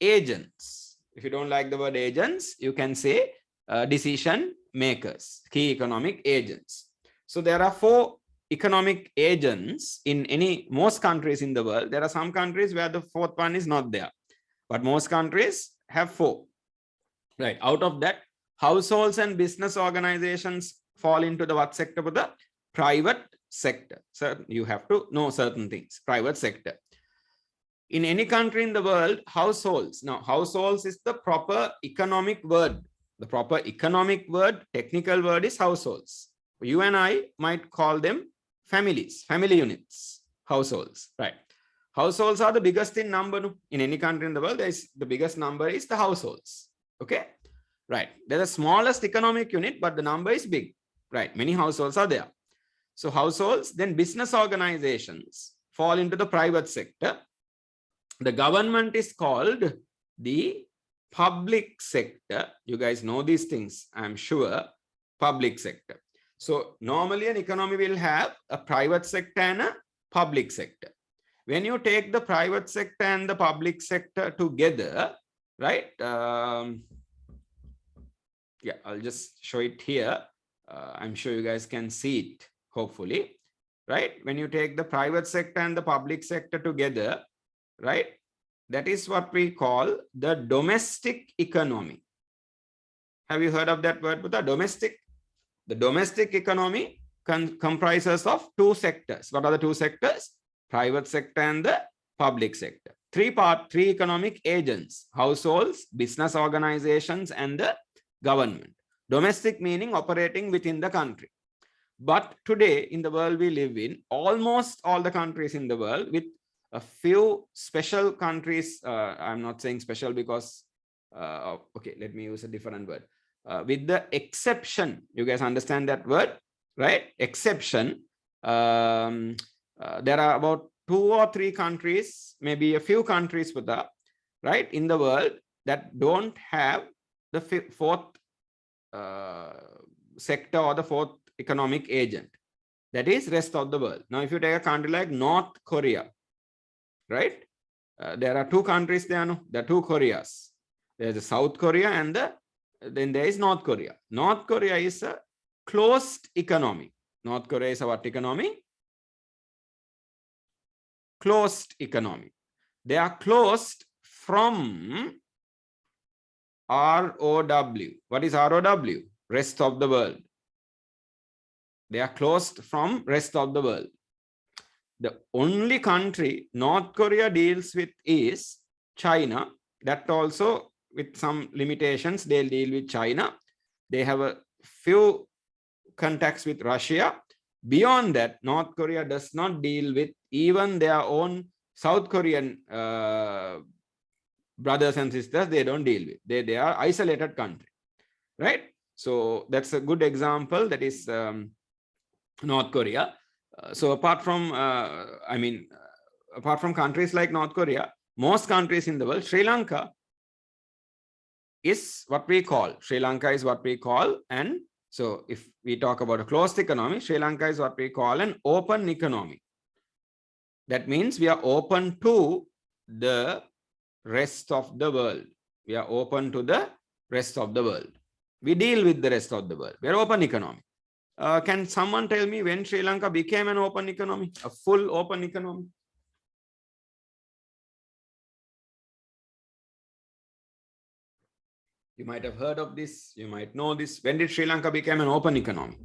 Speaker 1: agents. If you don't like the word agents, you can say decision makers, key economic agents. So there are 4 economic agents in most countries in the world. There are some countries where the 4th one is not there, but most countries have 4. Right. Out of that, households and business organizations fall into the what sector? The private sector. So you have to know certain things. Private sector. In any country in the world, households. Now, households is the proper economic word. The proper economic word, technical word is households. You and I might call them families, family units, households, right? Households are the biggest in number in any country in the world. The biggest number is the households. Okay, right. They're the smallest economic unit, but the number is big, right? Many households are there. So households, then business organizations fall into the private sector. The government is called the public sector. You guys know these things, I'm sure. Public sector. So normally an economy will have a private sector and a public sector. When you take the private sector and the public sector together, right? Yeah, I'll just show it here. I'm sure you guys can see it, hopefully, right? When you take the private sector and the public sector together, right? That is what we call the domestic economy. Have you heard of that word, Buddha? Domestic? The domestic economy comprises of 2 sectors. What are the 2 sectors? Private sector and the public sector. 3 economic agents: households, business organizations, and the government. Domestic meaning operating within the country. But today in the world we live in, almost all the countries in the world, with a few special countries, I'm not saying special because, okay, let me use a different word. With the exception, you guys understand that word, right? Exception. There are about 2 or 3 countries, maybe a few countries with that, right, in the world that don't have the 4th sector or the 4th economic agent. That is rest of the world. Now, if you take a country like North Korea, right? There are 2 countries there. No? There are 2 Koreas. There's the South Korea and then there is North Korea. North Korea is a closed economy. North Korea is a what economy? Closed economy. They are closed from ROW. What is ROW? Rest of the world. They are closed from rest of the world. The only country North Korea deals with is China. That also with some limitations, they'll deal with China. They have a few contacts with Russia. Beyond that, North Korea does not deal with even their own South Korean brothers and sisters. They don't deal with. They are isolated country, right? So that's a good example. That is North Korea. So apart from, apart from countries like North Korea, most countries in the world, Sri Lanka is what we call. Sri Lanka is what we call. And so if we talk about a closed economy, Sri Lanka is what we call an open economy. That means we are open to the rest of the world. We are open to the rest of the world. We deal with the rest of the world. We are open economy. Can someone tell me when Sri Lanka became an open economy, a full open economy? You might have heard of this. You might know this. When did Sri Lanka become an open economy?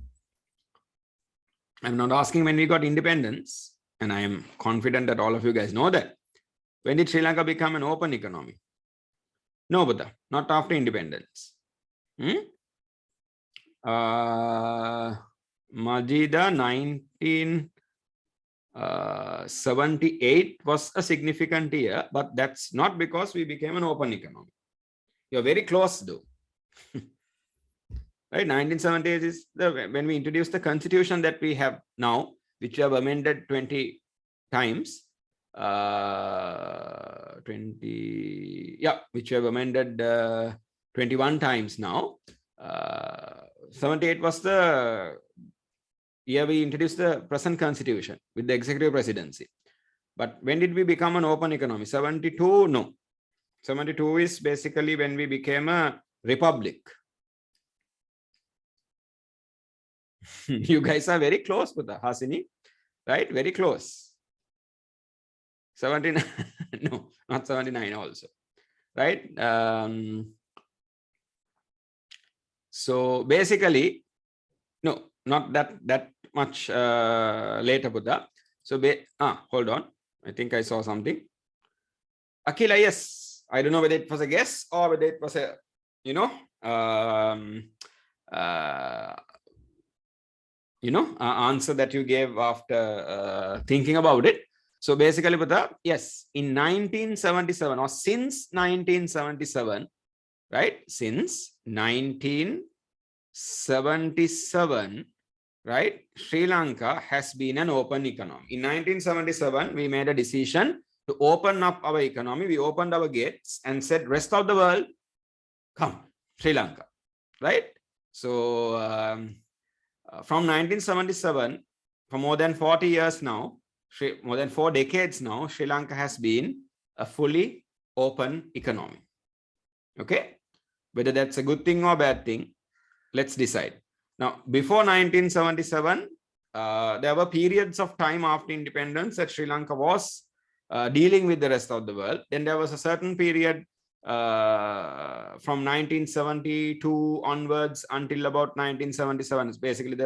Speaker 1: I'm not asking when we got independence, and I am confident that all of you guys know that. When did Sri Lanka become an open economy? No, Buddha, not after independence. Majida 1978 was a significant year, but that's not because we became an open economy. You're very close though. Right, 1978 is when we introduced the constitution that we have now, which we have amended 20 times. which we have amended 21 times now. 78 was the year we introduced the present constitution with the executive presidency. But when did we become an open economy? 72? No. 72 is basically when we became a republic. You guys are very close with the Hasini, right? Very close. 79, no, not 79 also, right? So basically, no, not that much later, Buddha. So, hold on. I think I saw something. Akila, yes. I don't know whether it was a guess or whether it was a, answer that you gave after thinking about it. So basically, Buddha, yes, in 1977 or since 1977, right? Since 1977, right? Sri Lanka has been an open economy. In 1977, we made a decision to open up our economy. We opened our gates and said, rest of the world, come, Sri Lanka, right? So from 1977, for more than 40 years now, more than 4 decades now, Sri Lanka has been a fully open economy. Okay, whether that's a good thing or bad thing, let's decide. Now, before 1977, there were periods of time after independence that Sri Lanka was dealing with the rest of the world. Then there was a certain period from 1972 onwards until about 1977. It's basically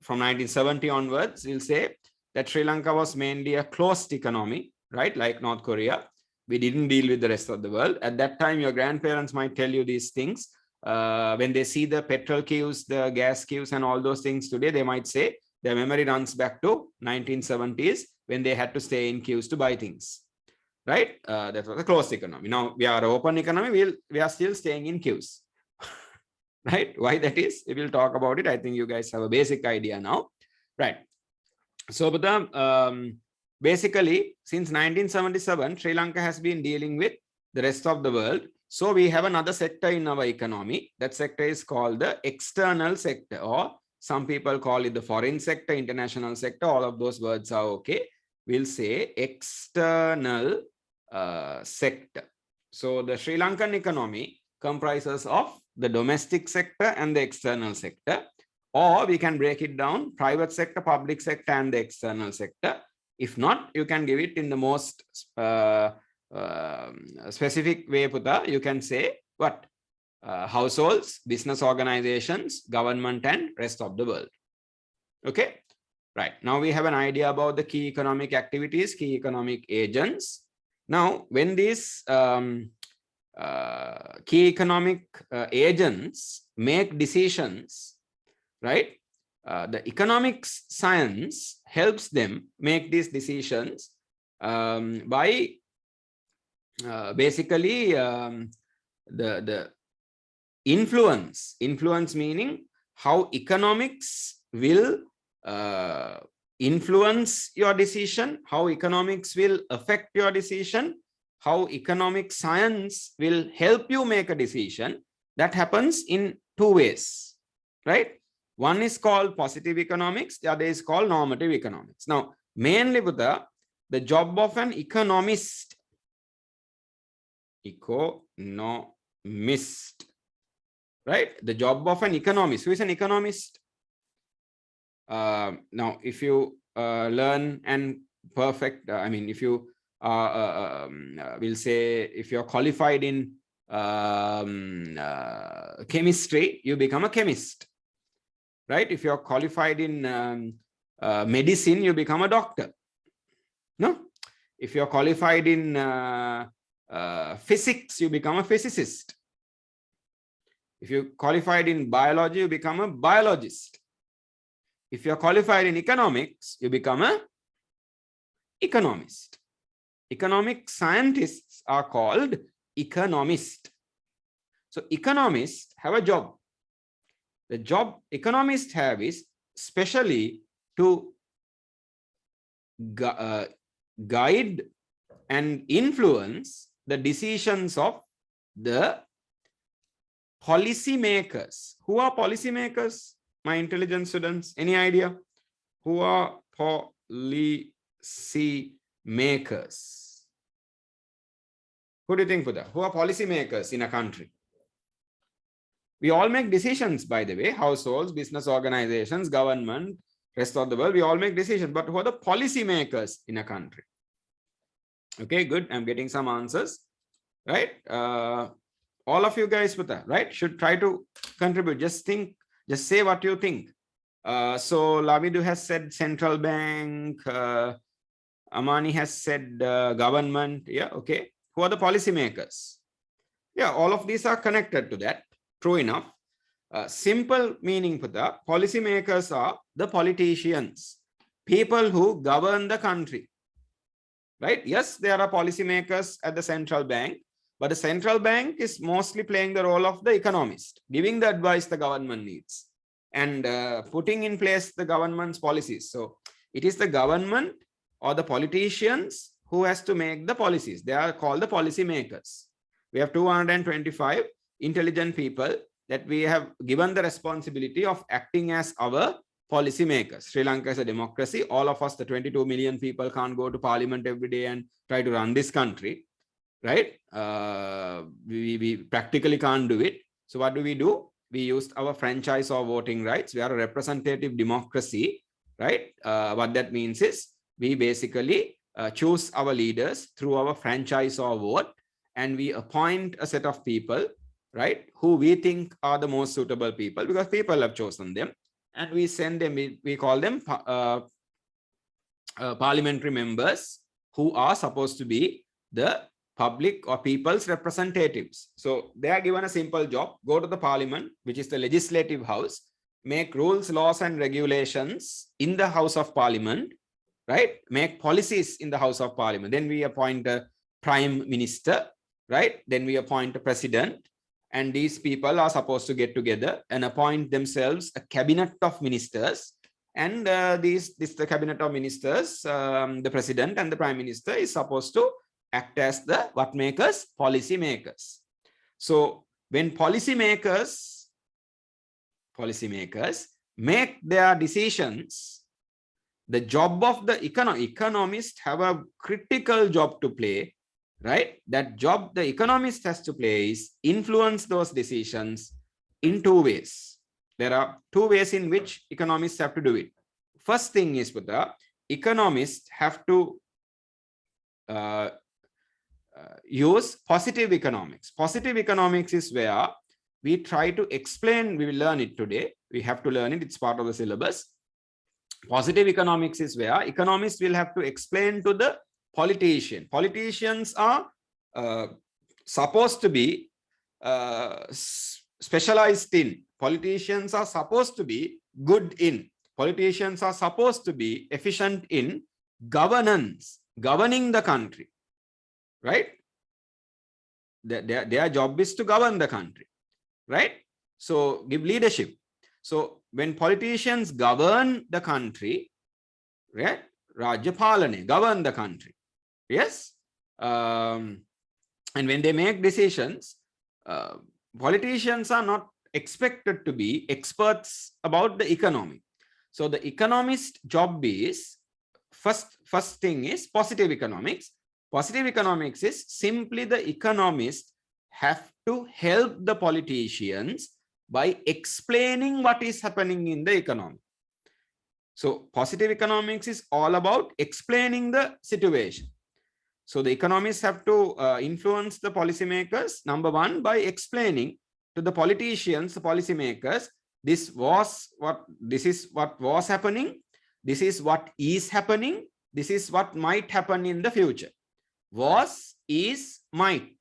Speaker 1: from 1970 onwards, we'll say that Sri Lanka was mainly a closed economy, right? Like North Korea. We didn't deal with the rest of the world. At that time, your grandparents might tell you these things. When they see the petrol queues, the gas queues, and all those things today, they might say their memory runs back to 1970s when they had to stay in queues to buy things, right? That was a closed economy. Now we are an open economy. We are still staying in queues. Right? Why that is, we will talk about it. I think you guys have a basic idea now, right? So, but basically, since 1977, Sri Lanka has been dealing with the rest of the world. So we have another sector in our economy. That sector is called the external sector, or some people call it the foreign sector, international sector. All of those words are okay. We'll say external sector. So the Sri Lankan economy comprises of the domestic sector and the external sector, or we can break it down: private sector, public sector, and the external sector. If not, you can give it in the most specific way, Puta. You can say what? Households, business organizations, government, and rest of the world. Okay, right. Now we have an idea about the key economic activities, key economic agents. Now, when these key economic agents make decisions, right? The economics science helps them make these decisions by basically the influence meaning how economics will influence your decision, how economics will affect your decision, how economic science will help you make a decision. That happens in 2 ways, right? One is called positive economics, the other is called normative economics. Now, mainly with the job of an economist, right? The job of an economist. Who is an economist? Now, if you learn and perfect, I mean, if you we'll say if you're qualified in chemistry, you become a chemist. right? If you're qualified in medicine, you become a doctor. No? If you're qualified in physics, you become a physicist. If you're qualified in biology, you become a biologist. If you're qualified in economics, you become an economist. Economic scientists are called economists. So economists have a job. The job economists have is specially to guide and influence the decisions of the policy makers. Who are policy makers? My intelligent students, any idea? Who are policy makers? Who do you think, Buddha? Who are policy makers in a country? We all make decisions, by the way, households, business organizations, government, rest of the world, we all make decisions, but who are the policy makers in a country? Okay, good. I'm getting some answers, right? All of you guys, Buddha, right, should try to contribute. Just think, just say what you think. So Lavidu has said central bank, Amani has said government. Yeah, okay. Who are the policy makers? Yeah, all of these are connected to that. True enough. Simple meaning for the policy makers are the politicians, people who govern the country. Right? Yes, there are policy makers at the central bank, but the central bank is mostly playing the role of the economist, giving the advice the government needs and putting in place the government's policies. So it is the government or the politicians who has to make the policies. They are called the policy makers. We have 225 intelligent people that we have given the responsibility of acting as our policy makers. Sri Lanka is a democracy. All of us, the 22 million people, can't go to parliament every day and try to run this country, right? We practically can't do it. So what do? We used our franchise or voting rights. We are a representative democracy, right? What that means is we basically choose our leaders through our franchise or vote, and we appoint a set of people, right, who we think are the most suitable people because people have chosen them, and we send them, we call them parliamentary members who are supposed to be the public or people's representatives. So they are given a simple job: go to the parliament, which is the legislative house, make rules, laws and regulations in the house of parliament, right, make policies in the house of parliament. Then we appoint a prime minister, right, then we appoint a president, and these people are supposed to get together and appoint themselves a cabinet of ministers. And the cabinet of ministers, the president and the prime minister is supposed to act as the what makers? Policy makers. So when policy makers make their decisions, the job of the economists have a critical job to play, right? That job the economist has to play is influence those decisions in two ways. There are two ways in which economists have to do it. First thing is, with the economists have to use positive economics. Positive economics is where we try to explain, we will learn it today. We have to learn it, it's part of the syllabus. Positive economics is where economists will have to explain to the politician. Politicians are supposed to be specialized in. Politicians are supposed to be good in. Politicians are supposed to be efficient in governance, governing the country, right? Their job is to govern the country, right? So give leadership. So when politicians govern the country, right? Rajapalane, govern the country. Yes. And when they make decisions, politicians are not expected to be experts about the economy. So the economist job is, first thing is positive economics. Positive economics is simply the economists have to help the politicians by explaining what is happening in the economy. So positive economics is all about explaining the situation. So the economists have to influence the policymakers, number one, by explaining to the politicians, the policymakers, this is what was happening, this is what is happening, this is what might happen in the future. Was, is, might.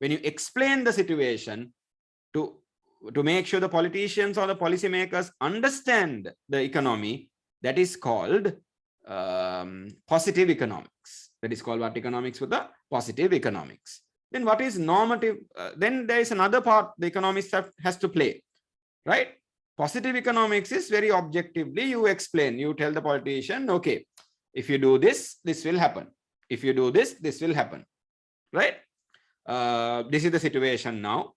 Speaker 1: When you explain the situation to make sure the politicians or the policymakers understand the economy, that is called positive economics. That is called what economics with the positive economics. Then what is normative? Then there is another part the economist has to play, right? Positive economics is very objectively, you explain, you tell the politician, okay, if you do this, this will happen. If you do this, this will happen, right? This is the situation now.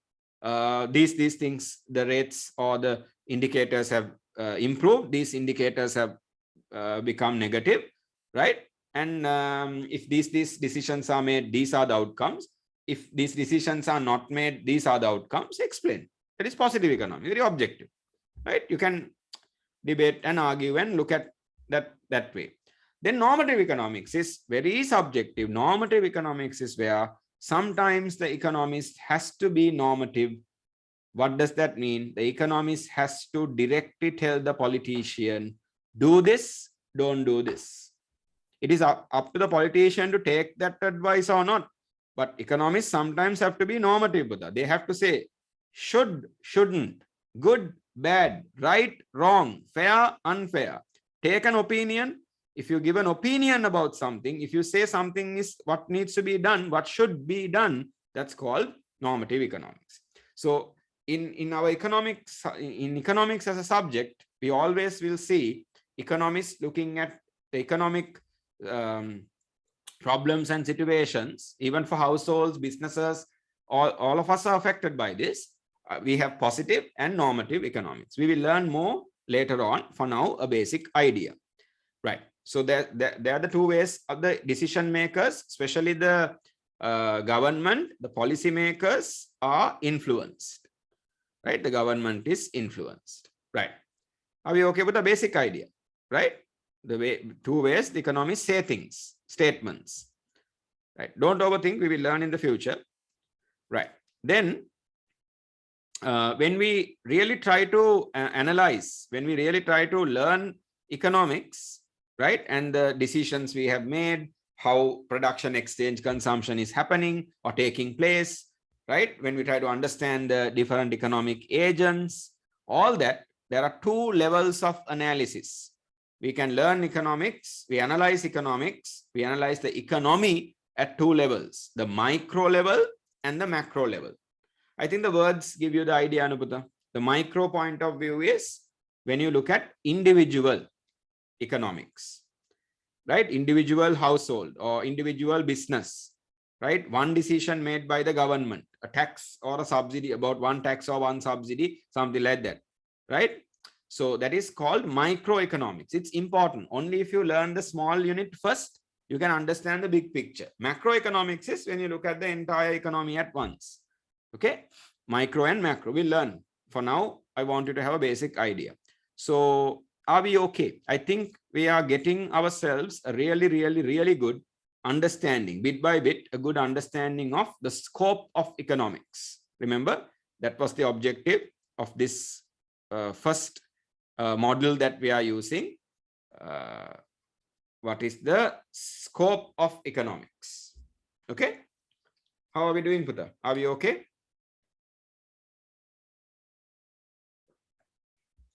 Speaker 1: These things, the rates or the indicators have improved. These indicators have become negative, right? And if these decisions are made, these are the outcomes. If these decisions are not made, these are the outcomes. Explain. That is positive economics, very objective, right? You can debate and argue and look at that way. Then normative economics is very subjective. Normative economics is where sometimes the economist has to be normative. What does that mean? The economist has to directly tell the politician, do this, don't do this. It is up to the politician to take that advice or not. But economists sometimes have to be normative. They have to say, should, shouldn't, good, bad, right, wrong, fair, unfair. Take an opinion. If you give an opinion about something, if you say something is what needs to be done, what should be done, that's called normative economics. So in our economics as a subject, we always will see economists looking at the economic problems and situations, even for households, businesses, all of us are affected by this. We have positive and normative economics. We will learn more later on. For now, a basic idea, right? So there are the two ways of the decision makers, especially the government, the policy makers are influenced, right? The government is influenced, right? Are we okay with the basic idea, right? The two ways the economists say things, statements, right? Don't overthink, we will learn in the future, right? Then when we really try to analyze, when we really try to learn economics, right, and the decisions we have made, how production, exchange, consumption is happening or taking place, right? When we try to understand the different economic agents, all that, there are two levels of analysis. We can learn economics, we analyze economics, we analyze the economy at two levels, the micro level and the macro level. I think the words give you the idea, Anupata. The micro point of view is when you look at individual economics, right? Individual household or individual business, right? One decision made by the government, a tax or a subsidy, about one tax or one subsidy, something like that, right? So that is called microeconomics. It's important. Only if you learn the small unit first, you can understand the big picture. Macroeconomics is when you look at the entire economy at once. Okay, micro and macro we'll learn. For now, I want you to have a basic idea. So are we okay? I think we are getting ourselves a really good understanding, bit by bit, a good understanding of the scope of economics. Remember, that was the objective of this first model that we are using. What is the scope of economics? Okay, how are we doing, Putta? Are we okay?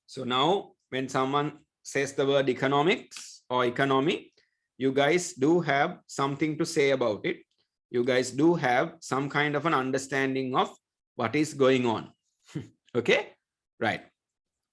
Speaker 1: So now when someone says the word economics or economy, you guys do have something to say about it. You guys do have some kind of an understanding of what is going on. Okay, right.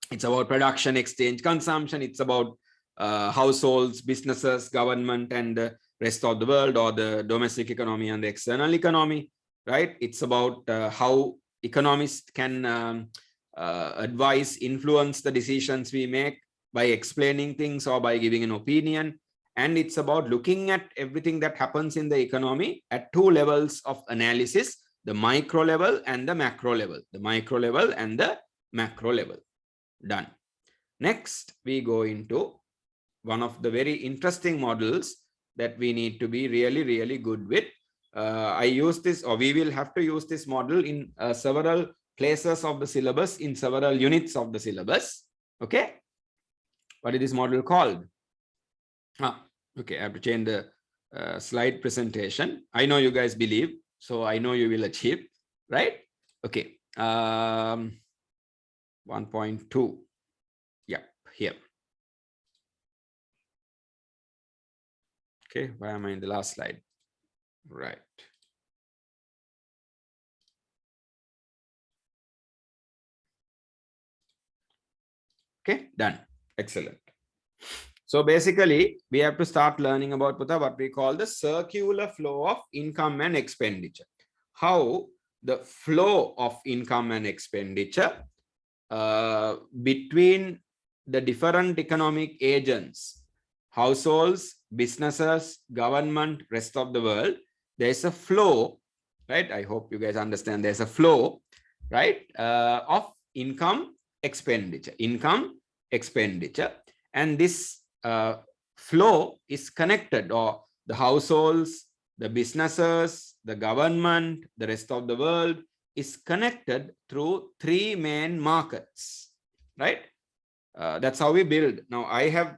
Speaker 1: It's about production, exchange, consumption. It's about households, businesses, government, and the rest of the world, or the domestic economy and the external economy, right? It's about how economists can advise, influence the decisions we make by explaining things or by giving an opinion. And it's about looking at everything that happens in the economy at two levels of analysis, the micro level and the macro level, the micro level and the macro level. Done. Next, we go into one of the very interesting models that we need to be really good with. I use this, or we will have to use this model in several places of the syllabus in several units of the syllabus. Okay. What is this model called? Okay, I have to change the slide presentation. I know you guys believe, so I know you will achieve, right? Okay. 1.2. Yeah, here. Okay, why am I in the last slide? Right. Okay, done. Excellent. So basically, we have to start learning about what we call the circular flow of income and expenditure. How the flow of income and expenditure between the different economic agents, households, businesses, government, rest of the world, there's a flow, right? I hope you guys understand there's a flow, right, of income, expenditure, and this flow is connected, or the households, the businesses, the government, the rest of the world is connected through three main markets, right? That's how we build. Now I have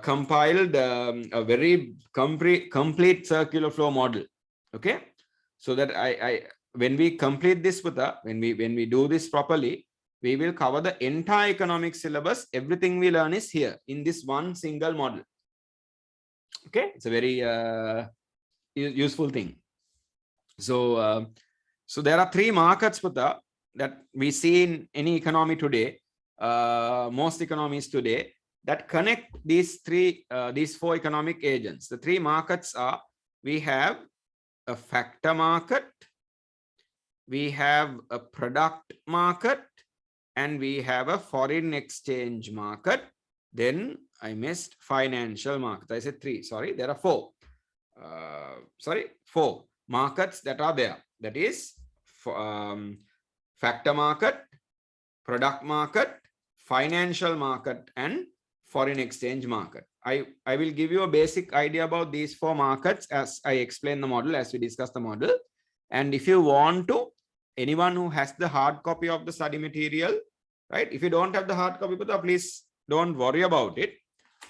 Speaker 1: compiled a very complete circular flow model. Okay, so that when we complete this, when we do this properly, we will cover the entire economic syllabus. Everything we learn is here in this one single model. Okay, it's a very useful thing. So so there are three markets that we see in any economy today, most economies today, that connect these four economic agents. The three markets are, we have a factor market, we have a product market, and we have a foreign exchange market. Then I missed financial market. I said three, sorry, there are four. Four markets that are there. That is factor market, product market, financial market, and foreign exchange market. I will give you a basic idea about these four markets as I explain the model, as we discuss the model. And if you want to, anyone who has the hard copy of the study material, right? If you don't have the hard copy, please don't worry about it,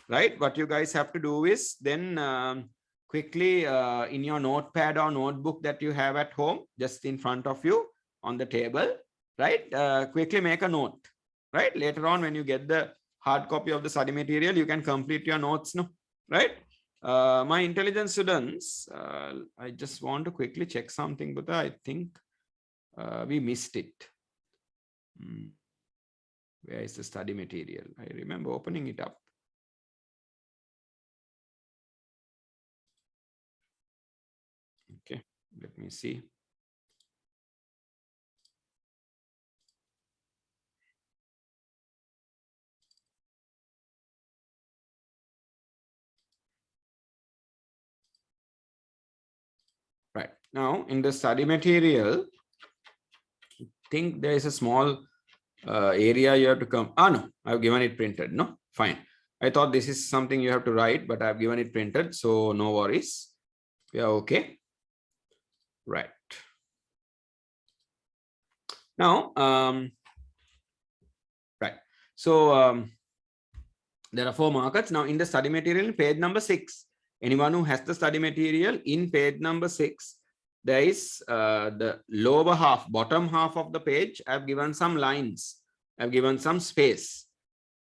Speaker 1: right? What you guys have to do is then quickly in your notepad or notebook that you have at home, just in front of you on the table, right? Quickly make a note, right? Later on, when you get the hard copy of the study material, you can complete your notes, no? Right? My intelligence students, I just want to quickly check something, but I think we missed it. Where is the study material? I remember opening it up. Okay, let me see. Right, now in the study material, I think there is a small area you have to come. No, I've given it printed. No, fine. I thought this is something you have to write, but I've given it printed, so no worries. We are okay. Right. Now, right. So there are four markets. Now in the study material, page number 6, anyone who has the study material, in page number 6, there is the lower half, bottom half of the page. I've given some lines. I've given some space.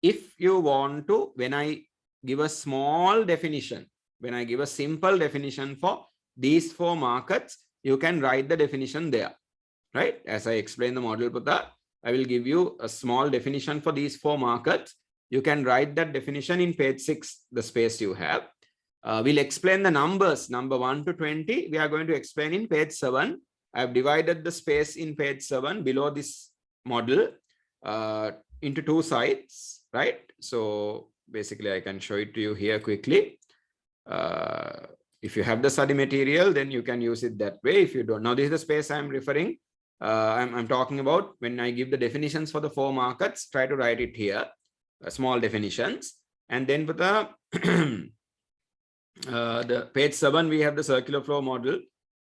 Speaker 1: If you want to, when I give a small definition, when I give a simple definition for these four markets, you can write the definition there, right? As I explain the model, I will give you a small definition for these four markets. You can write that definition in page 6, the space you have. We'll explain the numbers, number 1 to 20. We are going to explain in page 7. I've divided the space in page 7 below this model into 2 sides, right? So basically, I can show it to you here quickly. If you have the study material, then you can use it that way. If you don't, now this is the space I'm referring. I'm talking about when I give the definitions for the four markets, try to write it here, small definitions. And then with the page 7, we have the circular flow model,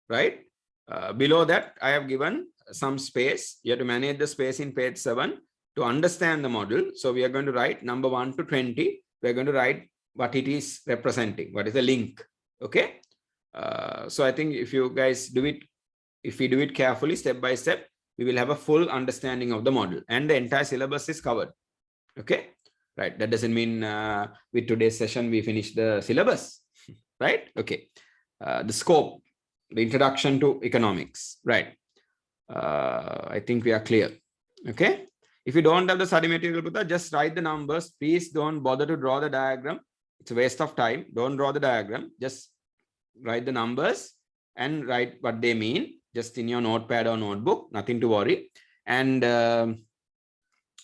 Speaker 1: right? Below that, I have given some space. You have to manage the space in page 7 to understand the model. So we are going to write number 1 to 20. We are going to write what it is representing, what is the link. Okay. So I think if you guys do it, if we do it carefully, step by step, we will have a full understanding of the model, and the entire syllabus is covered. Okay. Right. That doesn't mean with today's session, we finish the syllabus, right? Okay. The scope, the introduction to economics, right? I think we are clear. Okay. If you don't have the study material, just write the numbers. Please don't bother to draw the diagram. It's a waste of time. Don't draw the diagram. Just write the numbers and write what they mean just in your notepad or notebook. Nothing to worry. And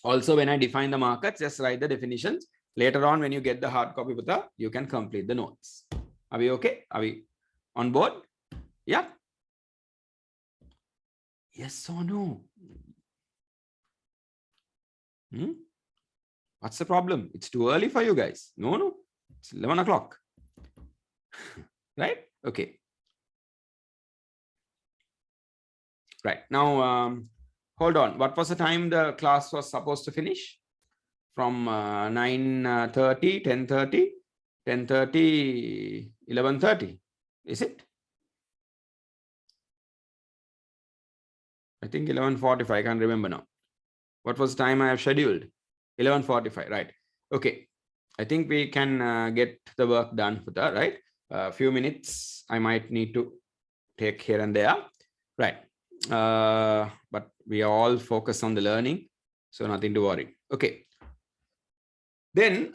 Speaker 1: also, when I define the markets, just write the definitions. Later on, when you get the hard copy, you can complete the notes. Are we okay? Are we on board? Yeah. Yes or no? What's the problem? It's too early for you guys. No. It's 11 o'clock. Right? Okay. Right. Now, hold on. What was the time the class was supposed to finish? From 9:30, 10:30, 10:30, 11:30. Is it? I think 11:45. I can't remember now. What was the time I have scheduled? 11:45. Right. Okay. I think we can get the work done for that, right? A few minutes I might need to take here and there. Right. But we are all focused on the learning, so nothing to worry. Okay. Then,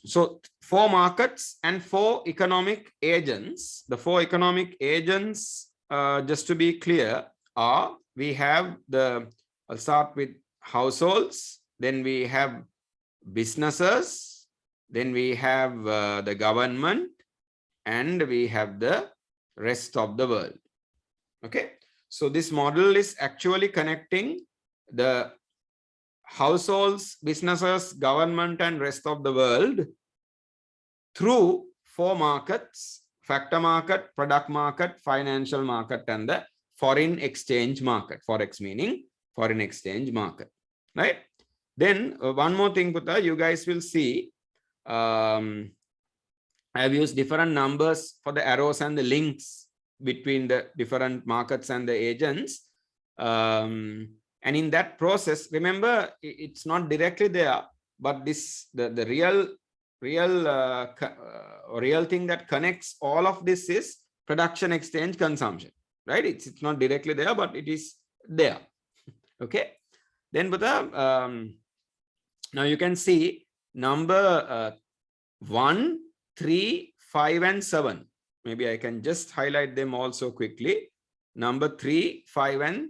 Speaker 1: so 4 markets and 4 economic agents. The 4 economic agents, just to be clear, are we have I'll start with households, then we have businesses, then we have the government, and we have the rest of the world. Okay. So this model is actually connecting the households, businesses, government, and rest of the world through 4 markets: factor market, product market, financial market, and the foreign exchange market. Forex meaning foreign exchange market, right? Then one more thing, Putta, you guys will see I have used different numbers for the arrows and the links between the different markets and the agents. And in that process, remember, it's not directly there, but this the real thing that connects all of this is production, exchange, consumption, right? It's not directly there, but it is there. Okay. Then, now you can see number 1, 3, 5, and 7. Maybe I can just highlight them also quickly. Number 3, 5, and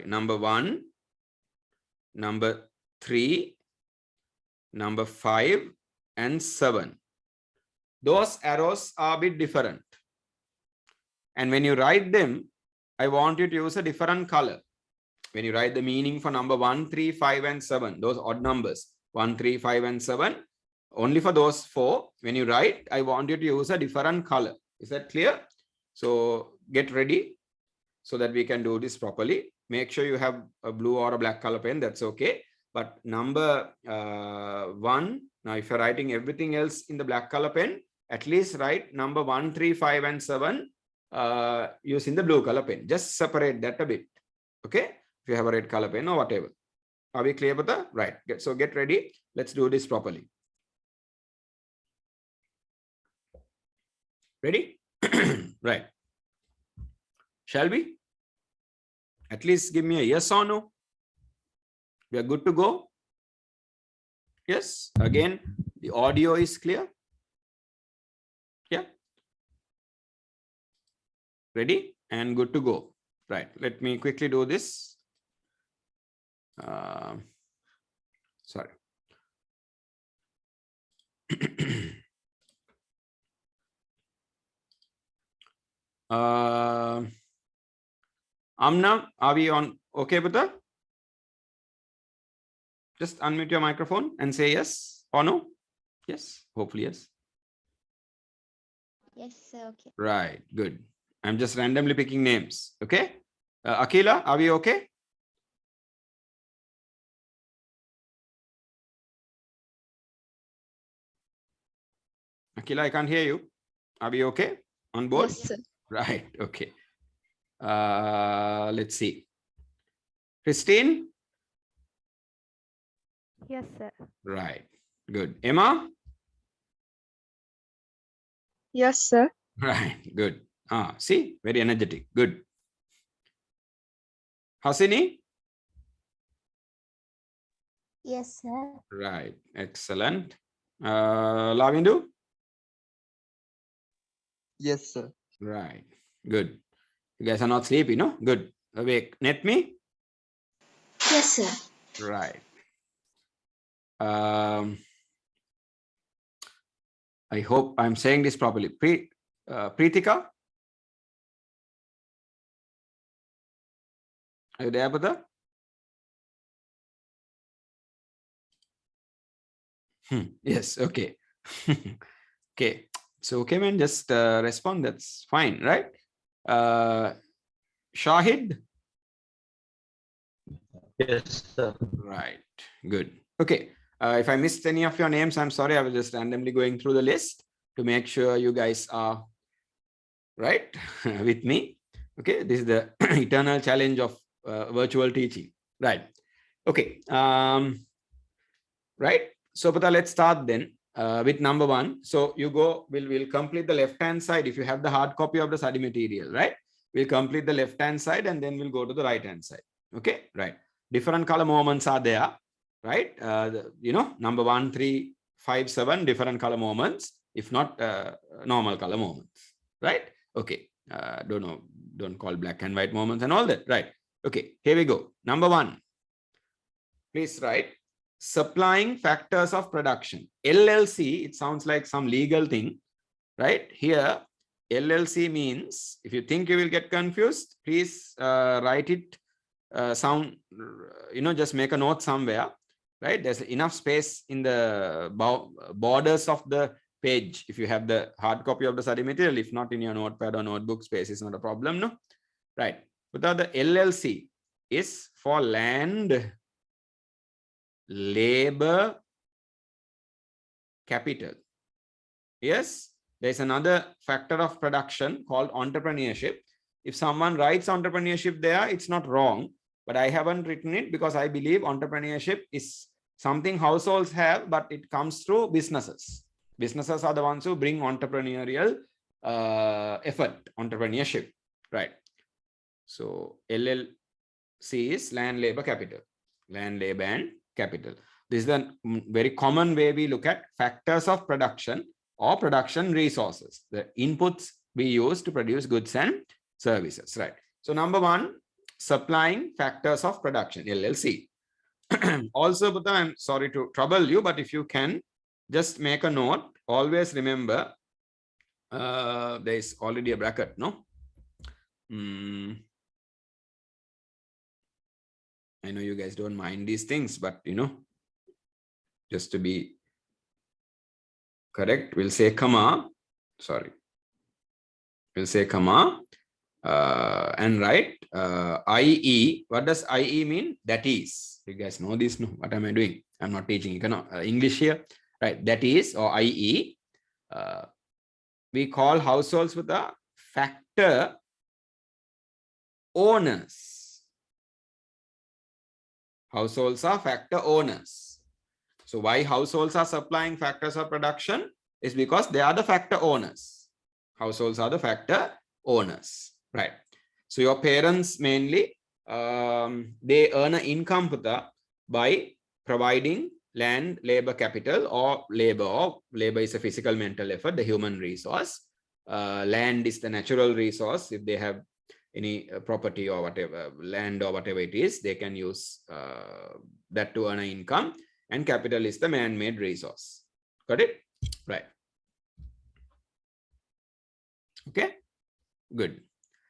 Speaker 1: number 1, number 3, number 5, and 7. Those arrows are a bit different. And when you write them, I want you to use a different color. When you write the meaning for number 1, 3, 5, and 7, those odd numbers, 1, 3, 5, and 7, only for those 4, when you write, I want you to use a different color. Is that clear? So get ready so that we can do this properly. Make sure you have a blue or a black color pen. That's okay. But number 1, now if you're writing everything else in the black color pen, at least write number 1, 3, 5, and 7 using the blue color pen. Just separate that a bit. Okay. If you have a red color pen or whatever. Are we clear with that? Right. So get ready. Let's do this properly. Ready? Right. Shall we? At least give me a yes or no. We are good to go. Yes. Again, the audio is clear. Yeah. Ready and good to go. Right. Let me quickly do this. Sorry. Amna, are we on okay with that? Just unmute your microphone and say yes or no. Yes, hopefully yes.
Speaker 2: Yes, sir. Okay.
Speaker 1: Right, good. I'm just randomly picking names. Okay. Akila, are we okay? Akila, I can't hear you. Are we okay on board?
Speaker 2: Yes, sir.
Speaker 1: Right. Okay. Let's see. Christine?
Speaker 3: Yes, sir.
Speaker 1: Right. Good. Emma?
Speaker 2: Yes, sir.
Speaker 1: Right. Good. See, very energetic. Good. Hasini?
Speaker 2: Yes, sir.
Speaker 1: Right. Excellent. Lavindu?
Speaker 4: Yes, sir.
Speaker 1: Right. Good. You guys are not sleepy, no? Good. Awake. Netme?
Speaker 2: Yes, sir.
Speaker 1: Right. I hope I'm saying this properly. Preetika? Are you there, Buddha? Yes. Okay. Okay. So, okay, man, just respond. That's fine, right? Shahid?
Speaker 4: Yes, sir.
Speaker 1: Right. Good. Okay. If I missed any of your names, I'm sorry. I was just randomly going through the list to make sure you guys are right with me. Okay. This is the eternal challenge of virtual teaching. Right. Okay. Right. So, Pata, let's start then with number 1. So you go, we'll complete the left-hand side. If you have the hard copy of the study material, right? We'll complete the left-hand side and then we'll go to the right-hand side. Okay. Right. Different color moments are there, right? Number 1, 3, 5, 7, different color moments, if not normal color moments, right? Okay. Don't call black and white moments and all that, right? Okay, here we go. Number 1, please write supplying factors of production. LLC, it sounds like some legal thing, right? Here, LLC means, if you think you will get confused, please write it just make a note somewhere, right? There's enough space in the borders of the page if you have the hard copy of the study material. If not, in your notepad or notebook, space is not a problem, no? Right. Without the LLC is for land, labor, capital. Yes, there's another factor of production called entrepreneurship. If someone writes entrepreneurship there, it's not wrong, but I haven't written it because I believe entrepreneurship is something households have, but it comes through businesses. Businesses are the ones who bring entrepreneurial effort, entrepreneurship, right? So LLC is land, labor, capital. Land, labor, and capital. This is the very common way we look at factors of production or production resources, the inputs we use to produce goods and services, right? So number 1, supplying factors of production, LLC. Also, Buddha, I'm sorry to trouble you, but if you can just make a note, always remember there is already a bracket, no? I know you guys don't mind these things, but just to be correct, we'll say comma, sorry. We'll say comma and write IE. What does IE mean? That is. You guys know this, no? What am I doing? I'm not teaching English here, right? That is, or IE. We call households with the factor owners. Households are factor owners. So why households are supplying factors of production is because they are the factor owners. Households are the factor owners, right? So your parents mainly, they earn an income by providing land, labor, capital, or labor is a physical mental effort, the human resource. Land is the natural resource. If they have any property or whatever, land or whatever it is, they can use that to earn an income. And capital is the man-made resource. Got it? Right. Okay, good.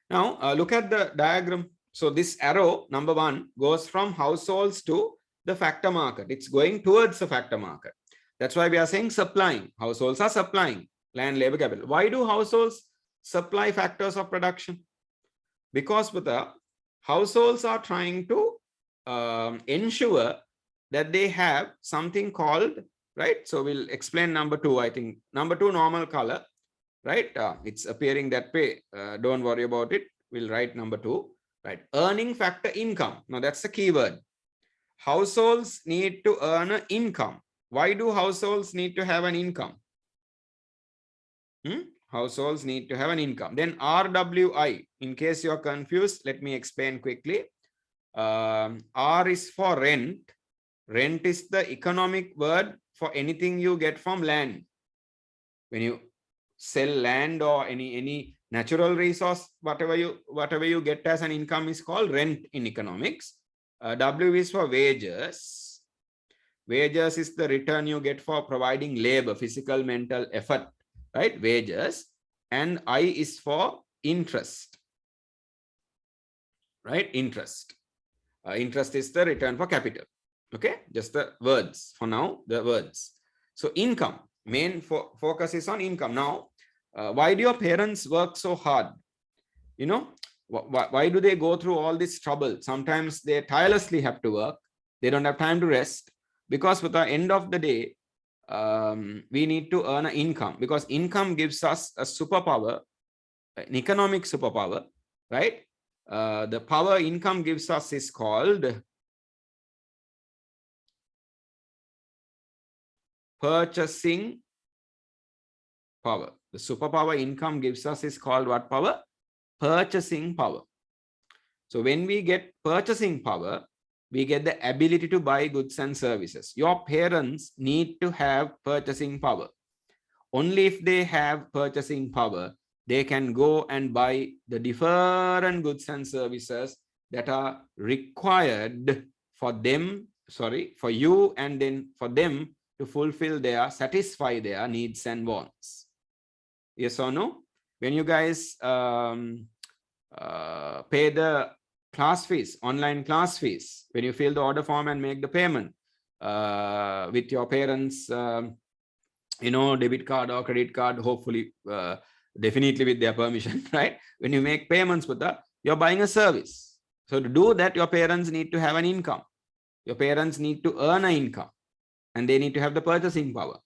Speaker 1: Now look at the diagram. So this arrow, number 1, goes from households to the factor market. It's going towards the factor market. That's why we are saying supplying. Households are supplying land, labor, capital. Why do households supply factors of production? Because the households are trying to ensure that they have something called right? So we'll explain number 2. I think number 2, normal color, right? It's appearing that way. Don't worry about it. We'll write number 2, right? Earning factor income. Now that's the keyword. Households need to earn an income. Why do households need to have an income? Households need to have an income. Then RWI, in case you're confused, let me explain quickly. R is for rent. Rent is the economic word for anything you get from land. When you sell land or any natural resource, whatever you get as an income is called rent in economics. W is for wages. Wages is the return you get for providing labor, physical, mental effort, right? Wages. And I is for interest, right? Interest. Interest is the return for capital. Okay, just the words for now, the words. So income, main focus is on income. Now, why do your parents work so hard? You know, why do they go through all this trouble? Sometimes they tirelessly have to work. They don't have time to rest, because at the end of the day, we need to earn an income, because income gives us a superpower, an economic superpower, right? The power income gives us is called purchasing power. The superpower income gives us is called what power? Purchasing power. So when we get purchasing power, we get the ability to buy goods and services. Your parents need to have purchasing power. Only if they have purchasing power, they can go and buy the different goods and services that are required for them, for you, and then for them to satisfy their needs and wants. Yes or no? When you guys pay the class fees, online class fees, when you fill the order form and make the payment with your parents, debit card or credit card, hopefully, definitely with their permission, right? When you make payments with that, you're buying a service. So to do that, your parents need to have an income. Your parents need to earn an income, and they need to have the purchasing power.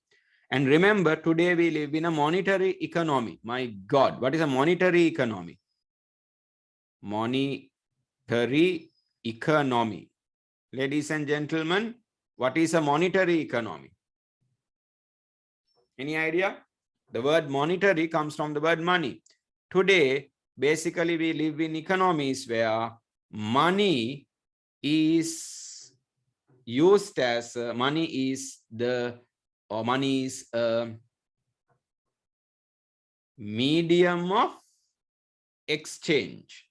Speaker 1: And remember, today we live in a monetary economy. My God, what is a monetary economy? Monetary economy. Ladies and gentlemen, what is a monetary economy? Any idea? The word monetary comes from the word money. Today, basically, we live in economies where money is used as money is a medium of exchange.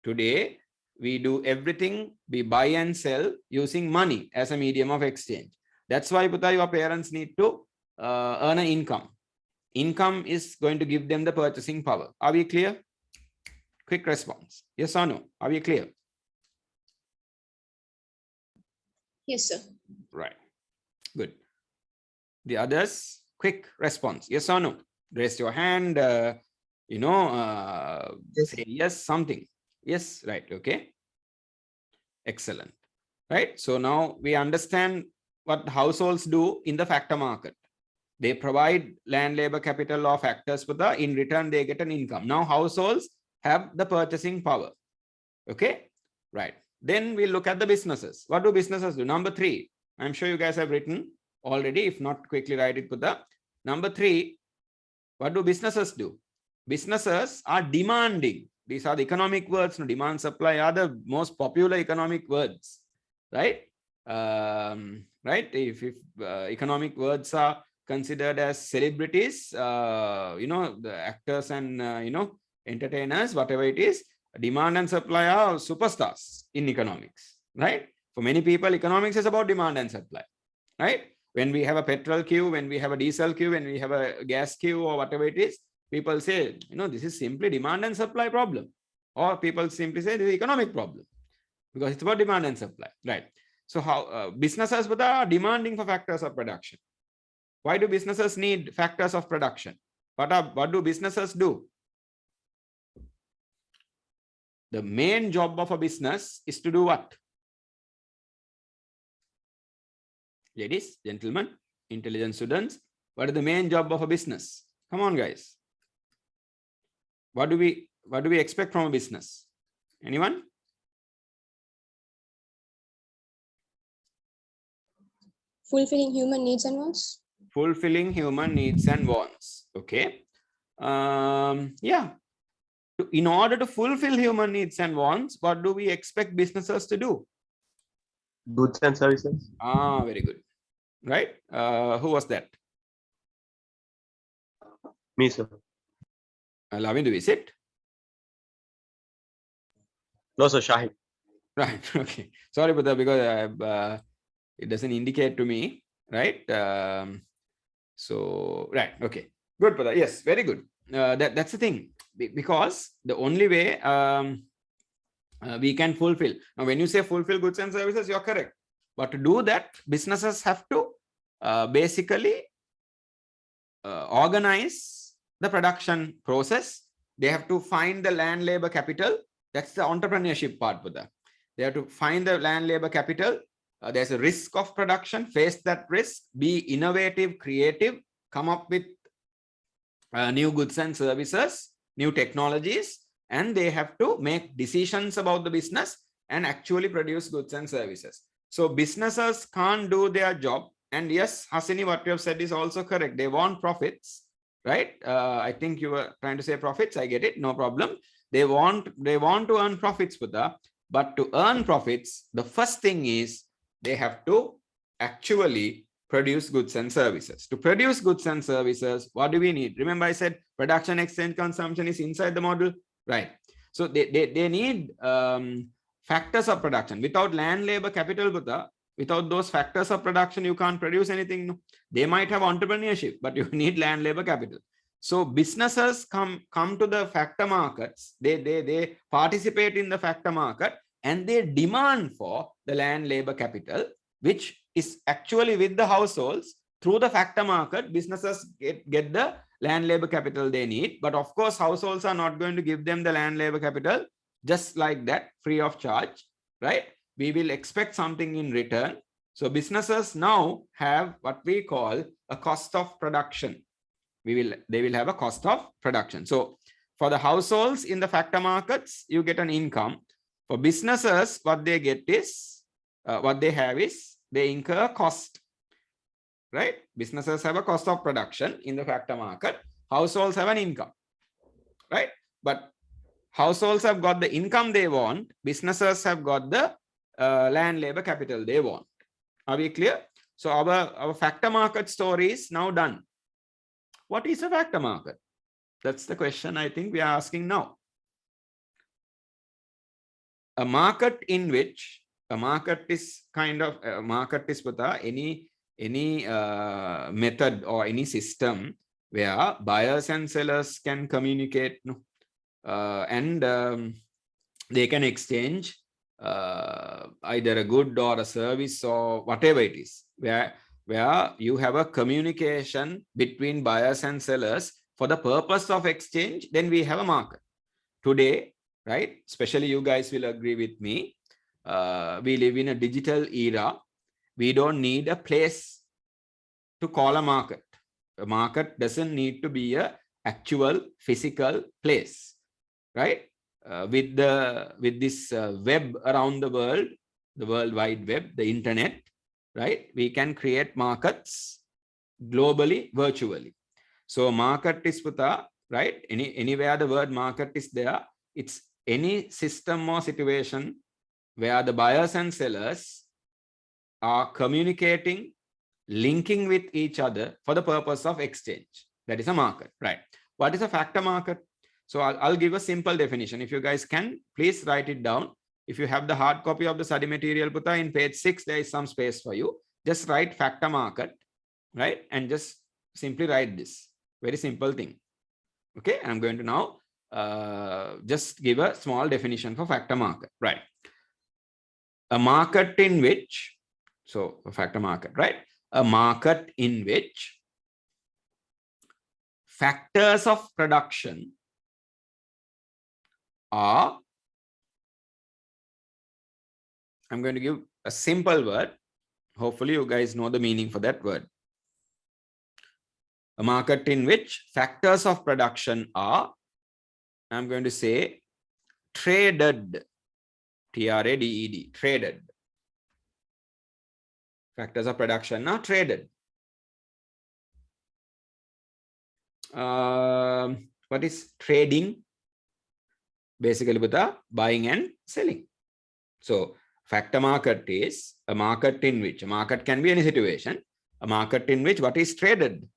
Speaker 1: Today, we do everything, we buy and sell using money as a medium of exchange. That's why, Putta, your parents need to earn an income. Income is going to give them the purchasing power. Are we clear? Quick response. Yes or no? Are we clear?
Speaker 2: Yes, sir.
Speaker 1: Right. Good. The others, quick response. Yes or no? Raise your hand,
Speaker 4: Yes.
Speaker 1: say yes, something. Yes, right. Okay. Excellent. Right. So now we understand what households do in the factor market. They provide land, labor, capital, or factors for in return, they get an income. Now households have the purchasing power. Okay. Right. Then we look at the businesses. What do businesses do? Number 3. I'm sure you guys have written already. If not, quickly write it. Number 3. What do businesses do? Businesses are demanding. These are the economic words. Demand, supply are the most popular economic words, right? Right. If economic words are considered as celebrities, the actors and entertainers, whatever it is, demand and supply are superstars in economics, right? For many people, economics is about demand and supply, right? When we have a petrol queue, when we have a diesel queue, when we have a gas queue or whatever it is, people say, this is simply demand and supply problem. Or people simply say this is economic problem because it's about demand and supply, right? So how businesses are demanding for factors of production. Why do businesses need factors of production? What do businesses do? The main job of a business is to do what? Ladies, gentlemen, Intelligent students, what is the main job of a business? Come on, guys. What do we expect from a business? Anyone?
Speaker 2: Fulfilling human needs and wants.
Speaker 1: Fulfilling human needs and wants. Okay. Yeah. In order to fulfill human needs and wants, what do we expect businesses to do?
Speaker 4: Goods and services.
Speaker 1: Ah, very good. Right. Who was that?
Speaker 4: Me, sir.
Speaker 1: Lavin, do we sit?
Speaker 4: No, sir. Shahid.
Speaker 1: Right. Okay. Sorry for that, because it doesn't indicate to me. Right. So, right. Okay. Good for that. Yes. Very good. That's the thing. Because the only way we can fulfill. Now, when you say fulfill goods and services, you're correct. But to do that, businesses have to basically organize the production process. They have to find the land labor capital. That's the entrepreneurship part with that. They have to find the land labor capital. There's a risk of production, face that risk, be innovative, creative, come up with new goods and services, new technologies, and they have to make decisions about the business and actually produce goods and services. So businesses can't do their job. And yes, Hasini, what you have said is also correct. They want profits, right? I think you were trying to say profits. I get it. No problem. They want to earn profits, but to earn profits, the first thing is they have to actually produce goods and services. To produce goods and services, what do we need? Remember I said production, exchange, consumption is inside the model, right? So they need factors of production. Without land, labor, capital, without those factors of production, you can't produce anything. No? They might have entrepreneurship, but you need land, labor, capital. So businesses come to the factor markets. They participate in the factor market and they demand for the land, labor, capital, which is actually with the households. Through the factor market, businesses get the land, labor, capital they need. But of course, households are not going to give them the land, labor, capital just like that, free of charge, right? We will expect something in return. So businesses now have what we call a cost of production. They will have a cost of production. So for the households in the factor markets, you get an income. For businesses, what they get is, what they have is, they incur cost, right? Businesses have a cost of production in the factor market. Households have an income, right? But households have got the income they want. Businesses have got the land, labor, capital they want. Are we clear? So our factor market story is now done. What is a factor market? That's the question I think we are asking now. A market in which a market is kind of a market is any method or any system where buyers and sellers can communicate, and they can exchange either a good or a service or whatever it is, where you have a communication between buyers and sellers for the purpose of exchange. Then we have a market. Today, right, especially you guys will agree with me, we live in a digital era. We don't need a place to call a market. A market doesn't need to be an actual physical place, right? With this web around the world, the World Wide Web, the internet, right? We can create markets globally, virtually. So market is right? Anywhere the word market is there, it's any system or situation where the buyers and sellers are communicating, linking with each other for the purpose of exchange. That is a market, right? What is a factor market? So I'll give a simple definition. If you guys can, please write it down. If you have the hard copy of the study material, Puta, in page 6, there is some space for you. Just write factor market, right? And just simply write this. Very simple thing. Okay, I'm going to now just give a small definition for factor market, right? A market in which, so a factor market, right? A market in which factors of production are, I'm going to give a simple word. Hopefully you guys know the meaning for that word. A market in which factors of production are, I'm going to say, traded. T-R-A-D-E-D, traded. Factors of production are traded. What is trading? Basically, with the buying and selling. So, factor market is a market in which, a market can be any situation, a market in which what is traded?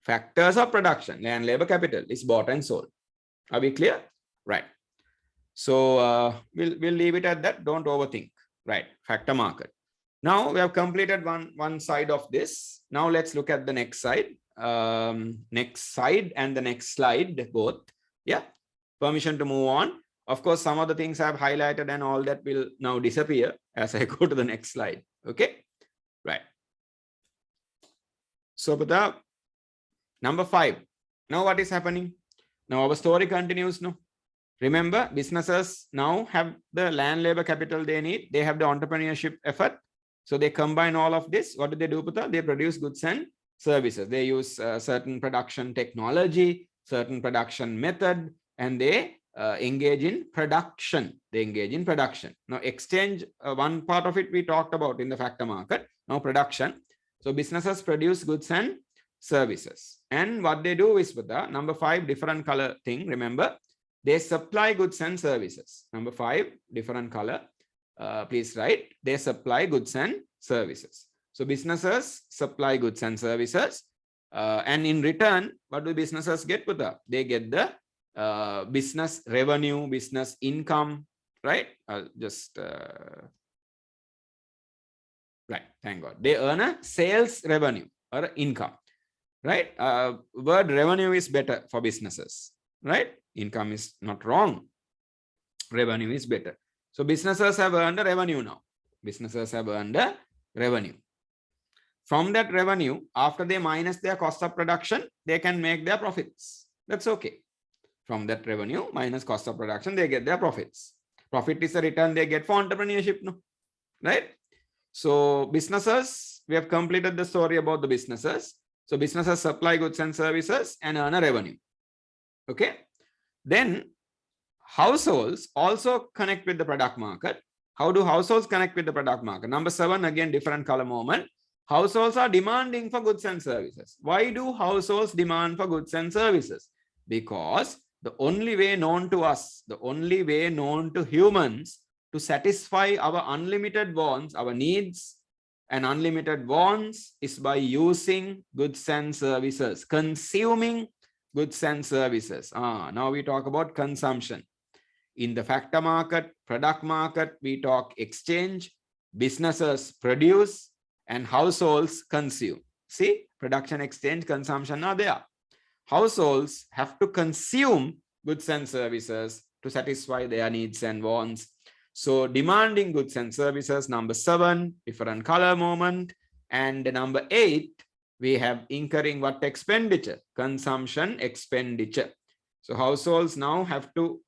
Speaker 1: Factors of production, land, labor, capital is bought and sold. Are we clear? Right. So we'll leave it at that. Don't overthink. Right. Factor market. Now we have completed one side of this. Now let's look at the next side. Next side and the next slide both. Yeah. Permission to move on. Of course, some of the things I've highlighted and all that will now disappear as I go to the next slide. Okay. Right. So, the number 5. Now what is happening? Now our story continues. No. Remember, businesses now have the land, labor, capital they need. They have the entrepreneurship effort. So they combine all of this. What do? Putha? They produce goods and services. They use certain production technology, certain production method, and they engage in production. They engage in production. Now, exchange, one part of it we talked about in the factor market. Now, production. So businesses produce goods and services. And what they do is, Putha, number 5, different color thing. Remember, they supply goods and services. Number 5, different color. Please write. They supply goods and services. So businesses supply goods and services. And in return, what do businesses get? They get the business revenue, business income, right? Right. Thank God. They earn a sales revenue or income, right? Word revenue is better for businesses, right? Income is not wrong. Revenue is better. So businesses have earned a revenue now. Businesses have earned a revenue. From that revenue, after they minus their cost of production, they can make their profits. That's okay. From that revenue minus cost of production, they get their profits. Profit is a return they get for entrepreneurship, no? Right? So businesses, we have completed the story about the businesses. So businesses supply goods and services and earn a revenue. Okay. Then households also connect with the product market. How do households connect with the product market? Number 7, again, different color moment. Households are demanding for goods and services. Why do households demand for goods and services? Because the only way known to us, the only way known to humans to satisfy our unlimited wants, our needs and unlimited wants is by using goods and services, consuming goods and services. Now we talk about consumption. In the factor market, product market, we talk exchange, businesses produce, and households consume. See, production, exchange, consumption are there. Households have to consume goods and services to satisfy their needs and wants. So demanding goods and services, number 7, different color moment. And number 8, we have incurring what? Expenditure, consumption expenditure. So households now have to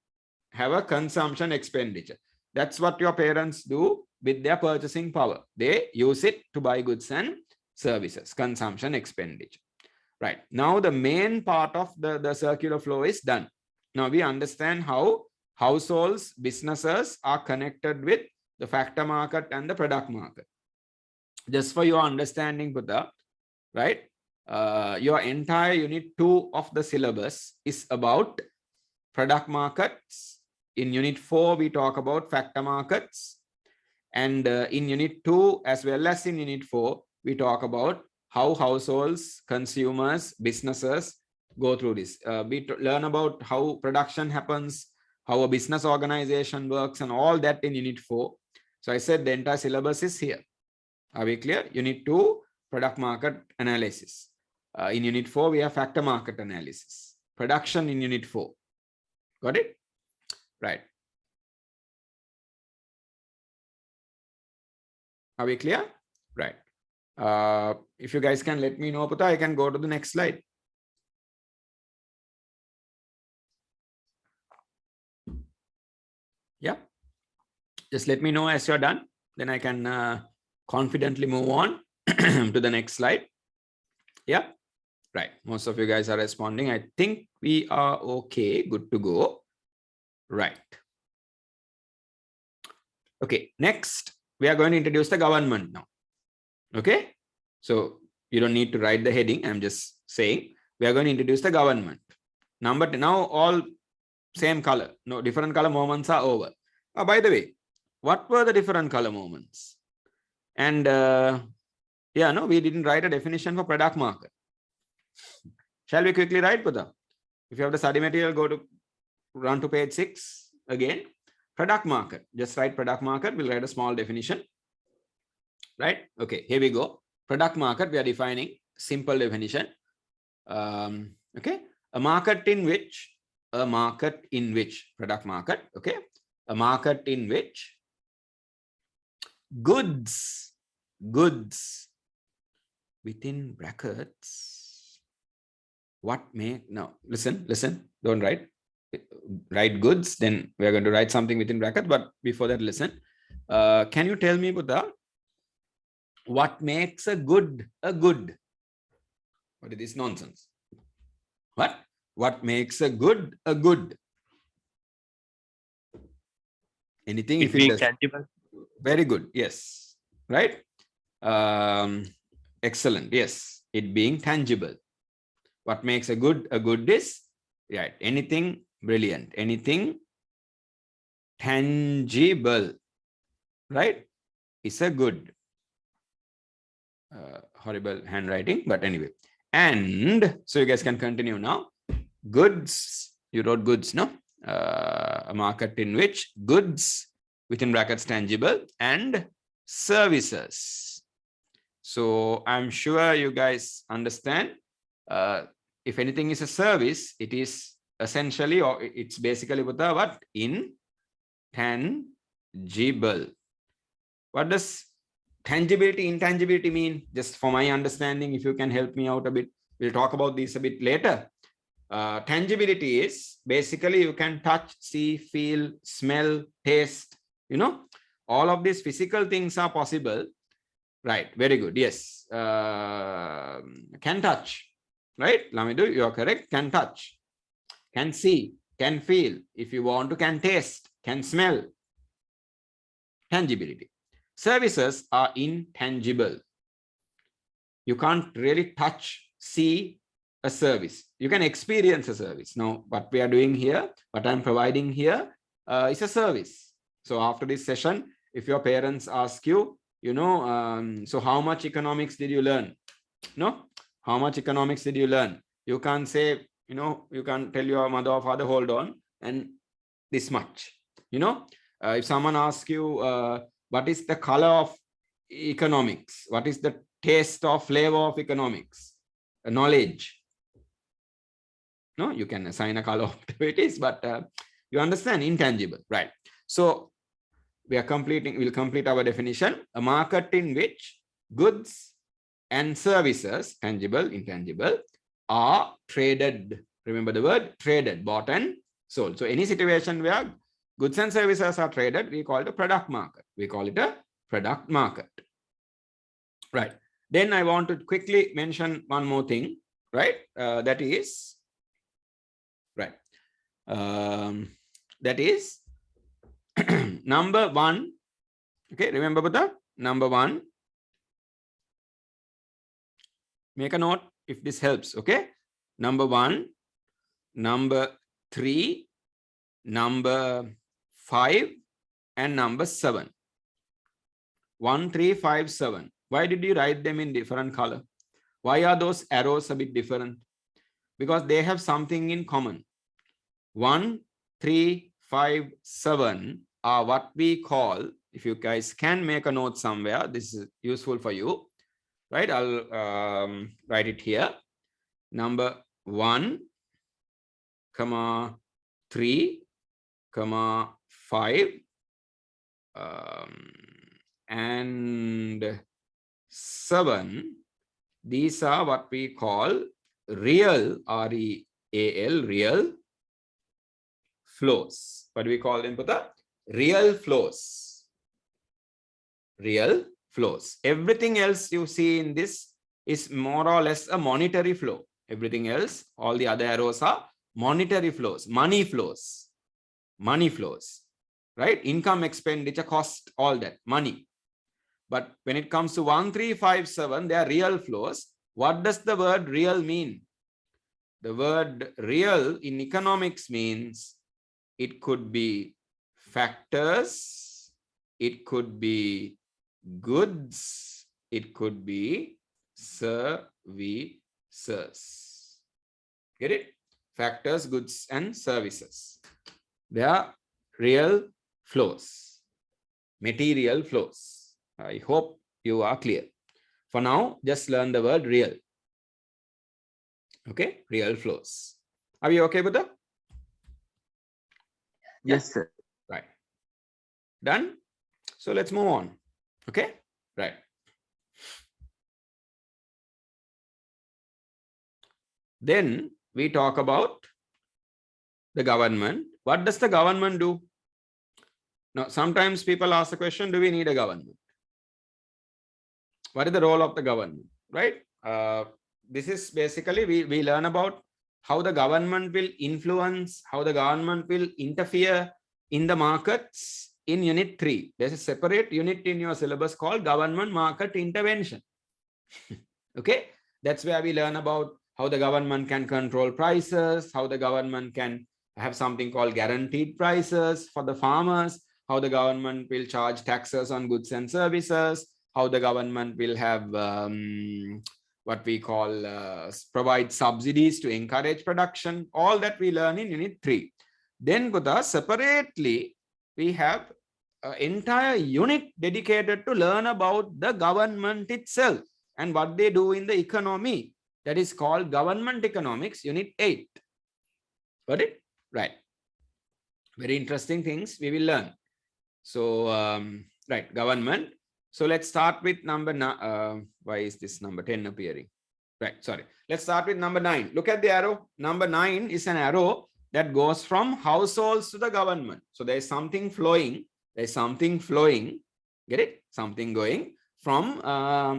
Speaker 1: have a consumption expenditure. That's what your parents do with their purchasing power. They use it to buy goods and services, consumption expenditure. Right. Now the main part of the circular flow is done. Now we understand how households, businesses are connected with the factor market and the product market. Just for your understanding, Buddha, right? Your entire unit 2 of the syllabus is about product markets. In unit 4, we talk about factor markets. And in unit 2, as well as in unit 4, we talk about how households, consumers, businesses go through this. We learn about how production happens, how a business organization works, and all that in unit 4. So I said the entire syllabus is here. Are we clear? Unit 2, product market analysis. In unit 4, we have factor market analysis. Production in unit 4. Got it? Right. Are we clear? Right. If you guys can let me know, Putha, I can go to the next slide. Yeah. Just let me know as you're done. Then I can confidently move on to the next slide. Yeah. Right. Most of you guys are responding. I think we are okay. Good to go. Right. Okay. Next, we are going to introduce the government now. Okay. So you don't need to write the heading. I'm just saying we are going to introduce the government. Now all same color. No different color moments are over. Oh, by the way, what were the different color moments? And yeah, no, we didn't write a definition for product market. Shall we quickly write, Buddha? If you have the study material, run to page 6 again. Product market. Just write product market. We'll write a small definition. Right? Okay, here we go. Product market, we are defining simple definition. Okay, a market in which product market. Okay, a market in which goods within brackets. What make now? Listen. Don't write goods. Then we are going to write something within brackets. But before that, listen. Can you tell me, Buddha, what makes a good a good? What is this nonsense? What makes a good a good? Anything if it does
Speaker 4: tangible.
Speaker 1: very good. Yes. Right. Excellent. Yes. It being tangible. What makes a good is right. Anything brilliant. Anything tangible. Right. Is a good. Horrible handwriting, but anyway. And so you guys can continue now. Goods, you wrote goods, no? A market in which goods within brackets tangible and services. So I'm sure you guys understand. If anything is a service, it is essentially, or it's basically what? Intangible. What does tangibility, intangibility mean? Just for my understanding, if you can help me out a bit, we'll talk about this a bit later. Tangibility is basically you can touch, see, feel, smell, taste, all of these physical things are possible. Right, very good. Yes. Can touch, right? Lamidu, you are correct. Can touch, can see, can feel. If you want to, can taste, can smell. Tangibility. Services are intangible. You can't really touch, see a service. You can experience a service. Now, what we are doing here, what I'm providing here is a service. So after this session, if your parents ask you, so how much economics did you learn? No? How much economics did you learn? You can't say, you can't tell your mother or father, hold on, and this much. If someone asks you, what is the color of economics? What is the taste or flavor of economics? Knowledge. No, you can assign a color to it is, but you understand, intangible, right? So we'll complete our definition. A market in which goods and services, tangible, intangible, are traded. Remember the word traded, bought and sold. So any situation where goods and services are traded, we call it a product market. We call it a product market. Right. Then I want to quickly mention one more thing, right? That is, right. That is number one. Okay, remember Buddha? Number one. Make a note if this helps. Okay. Number one, number three, number 5, and number 7. 1, 3, 5, 7. Why did you write them in different color? Why are those arrows a bit different? Because they have something in common. 1, 3, 5, 7 are what we call, if you guys can make a note somewhere, this is useful for you, right? I'll write it here. Number 1, 3, 5, and 7. These are what we call real, R-E-A-L, real flows. What do we call them, Putta? Real flows. Real flows. Everything else you see in this is more or less a monetary flow. Everything else, all the other arrows are monetary flows, money flows, right? Income, expenditure, cost, all that, money. But when it comes to 1, 3, 5, 7, they are real flows. What does the word real mean? The word real in economics means it could be factors, it could be goods, it could be services. Get it? Factors, goods, and services. They are real flows, material flows. I hope you are clear. For now, just learn the word real. Okay, real flows. Are we okay with that?
Speaker 4: Yes, sir.
Speaker 1: Right. Done? So let's move on. Okay, right. Then we talk about the government. What does the government do? Now, sometimes people ask the question, do we need a government? What is the role of the government, right? This is basically, we learn about how the government will influence, how the government will interfere in the markets in unit 3. There's a separate unit in your syllabus called government market intervention. Okay, that's where we learn about how the government can control prices, how the government can have something called guaranteed prices for the farmers, how the government will charge taxes on goods and services, how the government will have what we call provide subsidies to encourage production. All that we learn in unit 3. Then Buddha, separately, we have an entire unit dedicated to learn about the government itself and what they do in the economy. That is called Government Economics, Unit 8. Got it? Right. Very interesting things we will learn. So, right, government. So let's start with number 9. Why is this number 10 appearing? Right, sorry. Let's start with number 9. Look at the arrow. Number 9 is an arrow that goes from households to the government. So there is something flowing. There is something flowing. Get it? Something going from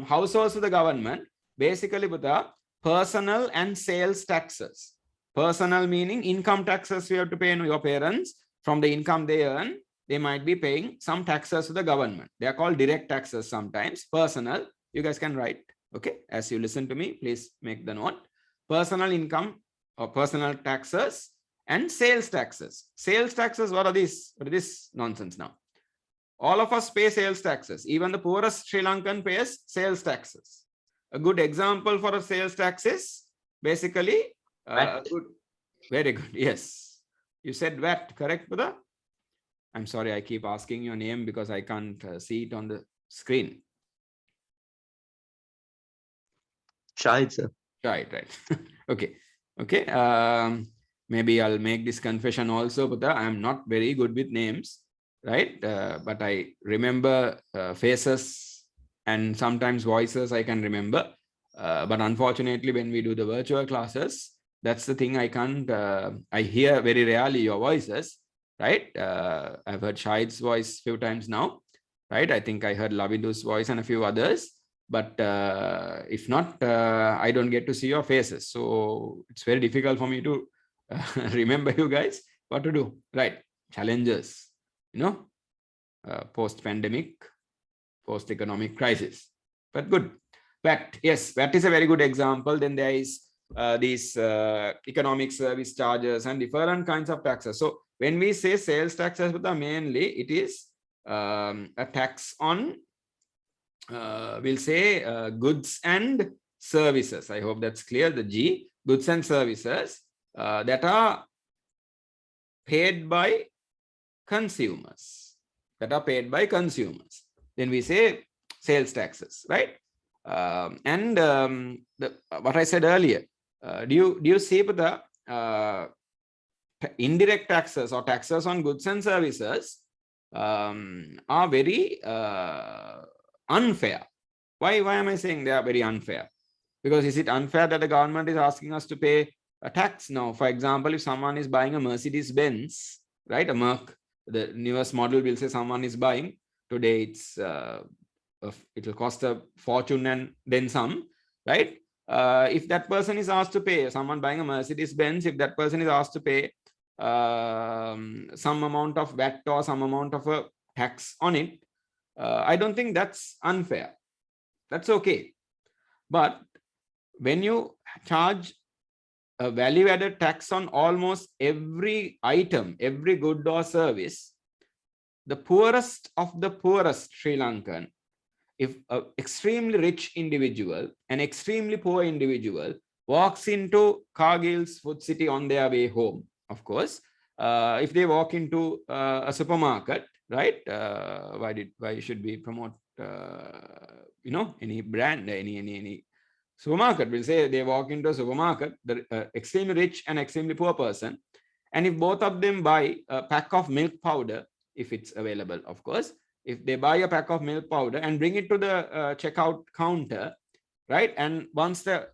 Speaker 1: households to the government. Basically, with the personal and sales taxes. Personal meaning income taxes you have to pay on your parents. From the income they earn, they might be paying some taxes to the government. They are called direct taxes sometimes. Personal, you guys can write. Okay, as you listen to me, please make the note. Personal income or personal taxes and sales taxes. Sales taxes, what are these? What is this nonsense now? All of us pay sales taxes. Even the poorest Sri Lankan pays sales taxes. A good example for a sales tax is basically good. Very good. Yes. You said VAT, correct, Buddha? I'm sorry, I keep asking your name because I can't see it on the screen.
Speaker 4: Shahid, sir.
Speaker 1: Right. Okay. Okay. Maybe I'll make this confession also, but I'm not very good with names, right? But I remember faces and sometimes voices I can remember. But unfortunately, when we do the virtual classes, that's the thing I can't, I hear very rarely your voices, right? I've heard Shahid's voice a few times now, right? I think I heard Lavindu's voice and a few others. But if not, I don't get to see your faces. So it's very difficult for me to remember you guys. What to do, right? Challenges, you know, post-pandemic, post-economic crisis. But good. VAT, yes, VAT is a very good example. Then there is these economic service charges and different kinds of taxes. So when we say sales taxes, mainly it is a tax on we'll say goods and services. I hope that's clear. The G, goods and services that are paid by consumers. That are paid by consumers. Then we say sales taxes, right? What I said earlier, do you see the indirect taxes or taxes on goods and services are very unfair. Why am I saying they are very unfair? Because is it unfair that the government is asking us to pay a tax now? For example, if someone is buying a Mercedes-Benz, right, a Merc, the newest model will say someone is buying. Today it's it will cost a fortune and then some, right? if that person is asked to pay, someone buying a Mercedes Benz, if that person is asked to pay some amount of VAT or some amount of a tax on it, I don't think that's unfair. That's okay. But when you charge a value-added tax on almost every item, every good or service, the poorest of the poorest Sri Lankan, if an extremely rich individual, an extremely poor individual walks into Cargill's Food City on their way home, of course, if they walk into a supermarket, right? Why should we promote, any brand, any supermarket? We'll say they walk into a supermarket, the extremely rich and extremely poor person, and if both of them buy a pack of milk powder, if it's available, of course, if they buy a pack of milk powder and bring it to the checkout counter, right? And once the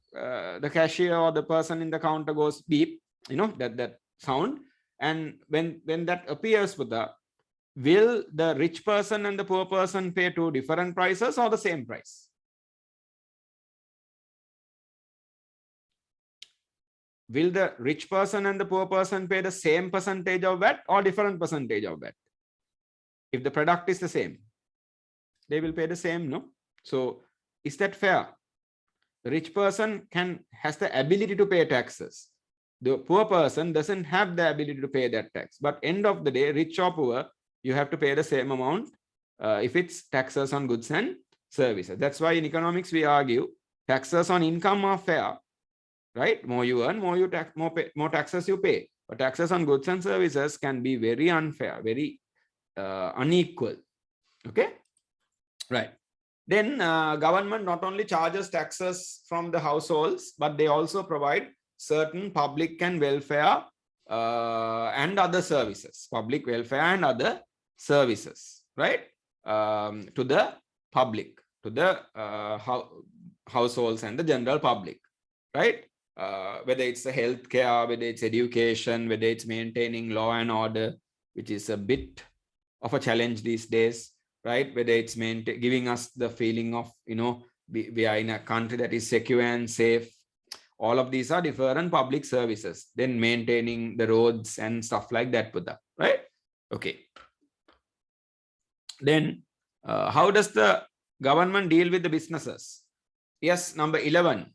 Speaker 1: cashier or the person in the counter goes beep, that sound, and when that appears, will the rich person and the poor person pay two different prices or the same price? Will the rich person and the poor person pay the same percentage of VAT or different percentage of VAT? If the product is the same, they will pay the same, no? So is that fair? The rich person has the ability to pay taxes. The poor person doesn't have the ability to pay that tax. But end of the day, rich or poor, you have to pay the same amount if it's taxes on goods and services. That's why in economics we argue taxes on income are fair, right? More you earn, more taxes you pay. But taxes on goods and services can be very unfair, very unequal. Okay, right. Then government not only charges taxes from the households, but they also provide certain public and welfare and other services, public welfare and other services, right? To the public, to the households and the general public, right? Whether it's the healthcare, whether it's education, whether it's maintaining law and order, which is a bit of a challenge these days, right? Whether it's giving us the feeling of, we are in a country that is secure and safe. All of these are different public services. Then maintaining the roads and stuff like that, right? Okay. Then how does the government deal with the businesses? Yes, number 11.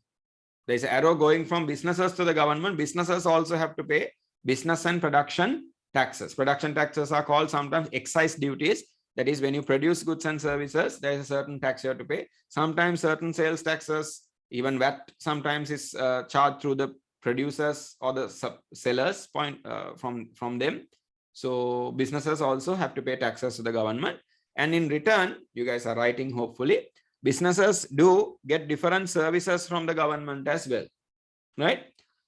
Speaker 1: There's an arrow going from businesses to the government. Businesses also have to pay business and production taxes. Production taxes are called sometimes excise duties. That is, when you produce goods and services, there is a certain tax you have to pay. Sometimes certain sales taxes, even VAT, sometimes is charged through the producers or the sellers from them. So businesses also have to pay taxes to the government. And in return, you guys are writing, hopefully, businesses do get different services from the government as well, right?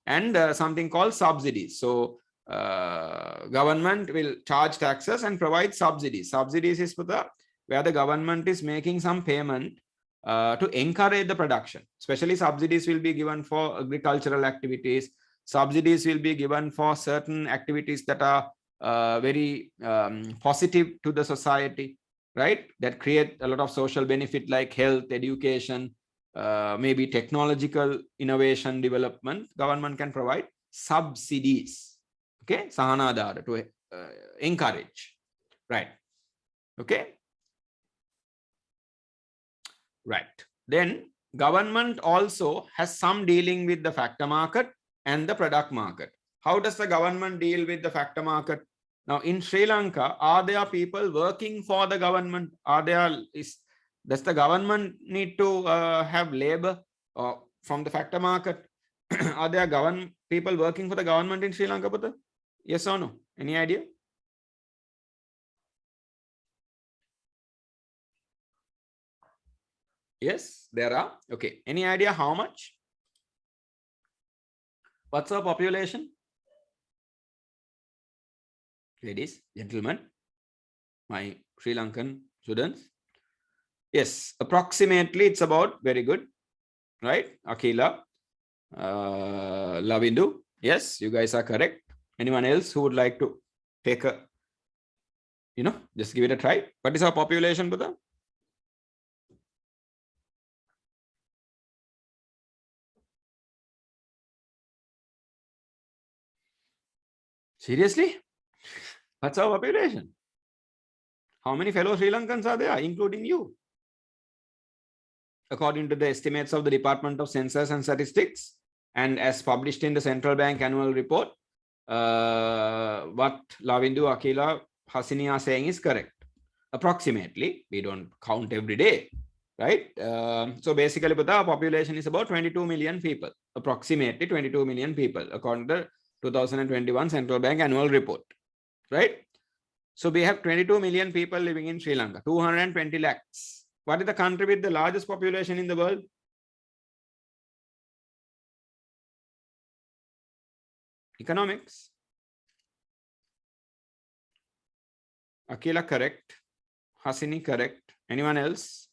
Speaker 1: And something called subsidies. So government will charge taxes and provide subsidies. Subsidies is where the government is making some payment to encourage the production. Especially subsidies will be given for agricultural activities. Subsidies will be given for certain activities that are very positive to the society, right? That create a lot of social benefit like health, education, maybe technological innovation development. Government can provide subsidies. Okay, sahanadara, to encourage, right? Okay, right. Then government also has some dealing with the factor market and the product market. How does the government deal with the factor market? Now in Sri Lanka, are there people working for the government? Does the government need to have labor from the factor market? Are there people working for the government in Sri Lanka? Yes or no? Any idea? Yes, there are. Okay. Any idea how much? What's our population? Ladies, gentlemen, my Sri Lankan students. Yes, approximately it's about, very good, right? Akila, Lavindu. Yes, you guys are correct. Anyone else who would like to take a, just give it a try? What is our population, brother? Seriously? That's our population. How many fellow Sri Lankans are there, including you? According to the estimates of the Department of Census and Statistics, and as published in the Central Bank annual report, what Lavindu, Akila, Hasini are saying is correct. Approximately, we don't count every day, right? So basically, our population is about 22 million people, approximately 22 million people, according to the 2021 Central Bank annual report, right? So we have 22 million people living in Sri Lanka, 220 lakhs. What is the country with the largest population in the world? Economics. Akila correct. Hasini correct. Anyone else?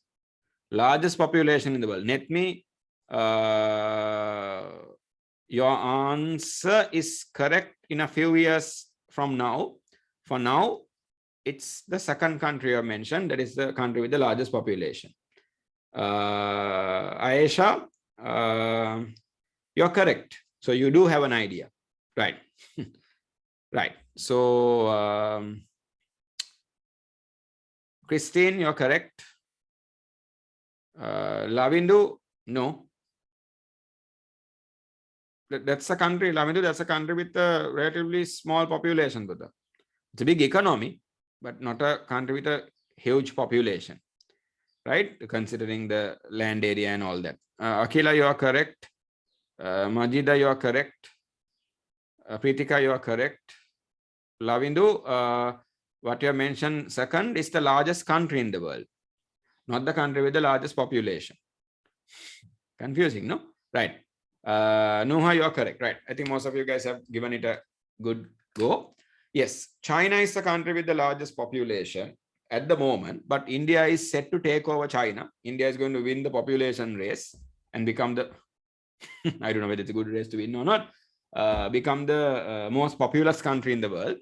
Speaker 1: Largest population in the world. Let me. Your answer is correct in a few years from now. For now, it's the second country I mentioned. That is the country with the largest population. Aisha, you're correct. So you do have an idea, right? Right. So Christine, you're correct. Lavindu, no. That's a country, Lavindu, that's a country with a relatively small population. It's a big economy, but not a country with a huge population, right? Considering the land area and all that. Akila, you are correct. Majida, you are correct. Pritika, you are correct. Lavindu, what you have mentioned second is the largest country in the world, not the country with the largest population. Confusing, no? Right. Nuha, you are correct. Right. I think most of you guys have given it a good go. Yes, China is the country with the largest population at the moment, but India is set to take over China. India is going to win the population race and become the, I don't know whether it's a good race to win or not, become the most populous country in the world.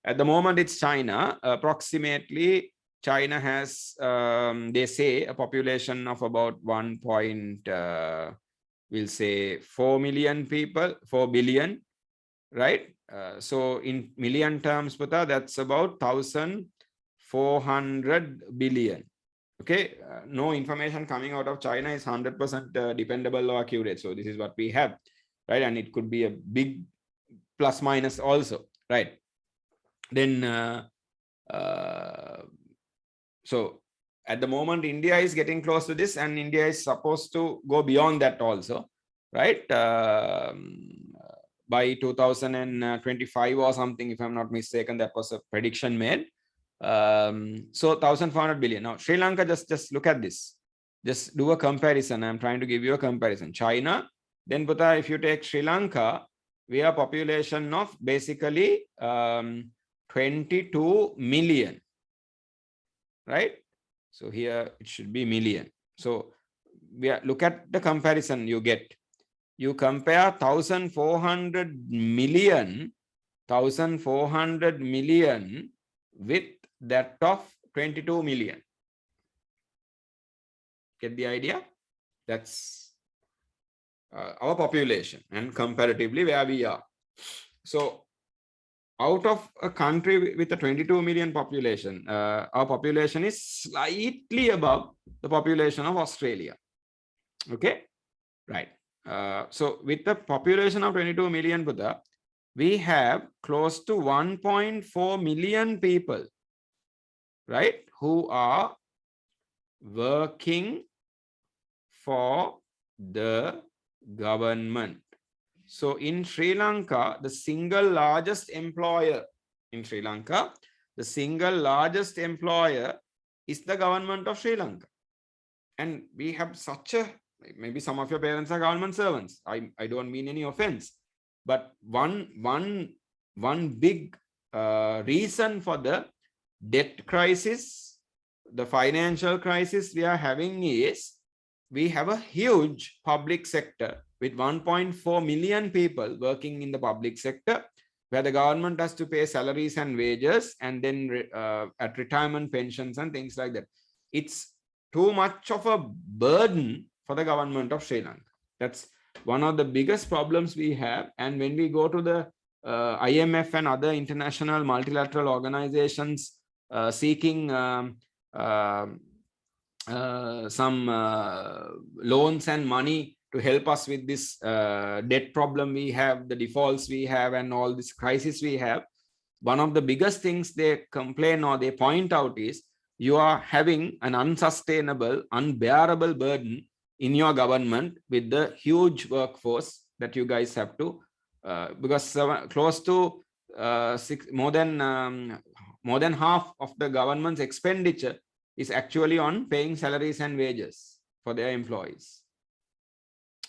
Speaker 1: At the moment, it's China. Approximately, China has, they say, a population of about 4 million people, 4 billion, right? So in million terms, that's about 1,400 billion. Okay, no information coming out of China is 100% dependable or accurate. So this is what we have, right? And it could be a big plus minus also, right? Then, so at the moment, India is getting close to this, and India is supposed to go beyond that also, right? By 2025 or something, if I'm not mistaken, that was a prediction made. So 1,400 billion. Now, Sri Lanka, just look at this. Just do a comparison. I'm trying to give you a comparison. China, then Putta, if you take Sri Lanka, we have a population of basically 22 million, right? So here it should be million. So look at the comparison you get. You compare 1,400 million with that of 22 million. Get the idea? That's our population and comparatively where we are. So out of a country with a 22 million population, our population is slightly above the population of Australia. Okay, right. So with the population of 22 million, Buddha, we have close to 1.4 million people, right, who are working for the government. So in Sri Lanka, the single largest employer in Sri Lanka, the single largest employer is the government of Sri Lanka. And we have such a, maybe some of your parents are government servants. I don't mean any offense. But one big reason for the debt crisis, the financial crisis we are having is we have a huge public sector with 1.4 million people working in the public sector, where the government has to pay salaries and wages, and then at retirement pensions and things like that. It's too much of a burden for the government of Sri Lanka. That's one of the biggest problems we have. And when we go to the IMF and other international multilateral organizations seeking some loans and money to help us with this debt problem we have, the defaults we have, and all this crisis we have. One of the biggest things they complain or they point out is you are having an unsustainable, unbearable burden in your government with the huge workforce that you guys have to, because close to more than half of the government's expenditure is actually on paying salaries and wages for their employees.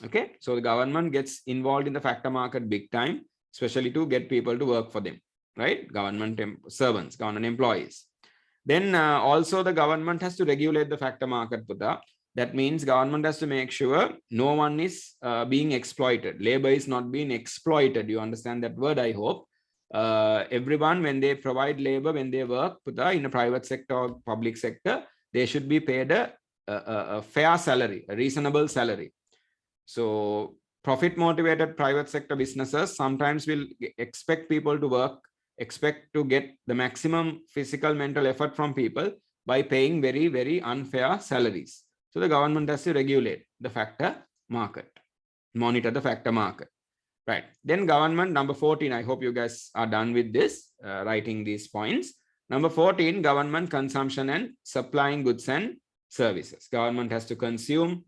Speaker 1: Okay, so the government gets involved in the factor market big time, especially to get people to work for them, right? Government servants, government employees. Then also the government has to regulate the factor market, Putta. That means government has to make sure no one is being exploited. Labor is not being exploited. You understand that word, I hope. Everyone, when they provide labor, when they work, Putta, in a private sector or public sector, they should be paid a fair salary, a reasonable salary. So profit motivated private sector businesses sometimes will expect people to work, expect to get the maximum physical, mental effort from people by paying very, very unfair salaries. So the government has to regulate the factor market, monitor the factor market, right? Then government, number 14, I hope you guys are done with this, writing these points. Number 14, government consumption and supplying goods and services. Government has to consume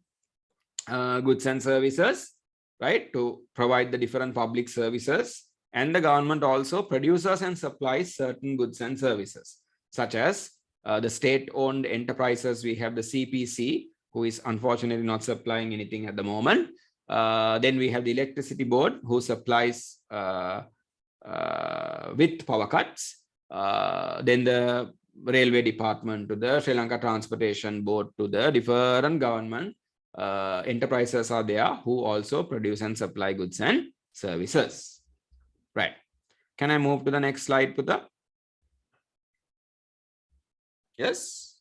Speaker 1: goods and services, right, to provide the different public services. And the government also produces and supplies certain goods and services, such as the state-owned enterprises. We have the CPC, who is unfortunately not supplying anything at the moment. Then we have the electricity board, who supplies with power cuts. Then the railway department to the Sri Lanka Transportation Board to the different government enterprises are there who also produce and supply goods and services. Right. Can I move to the next slide, Putta? Yes.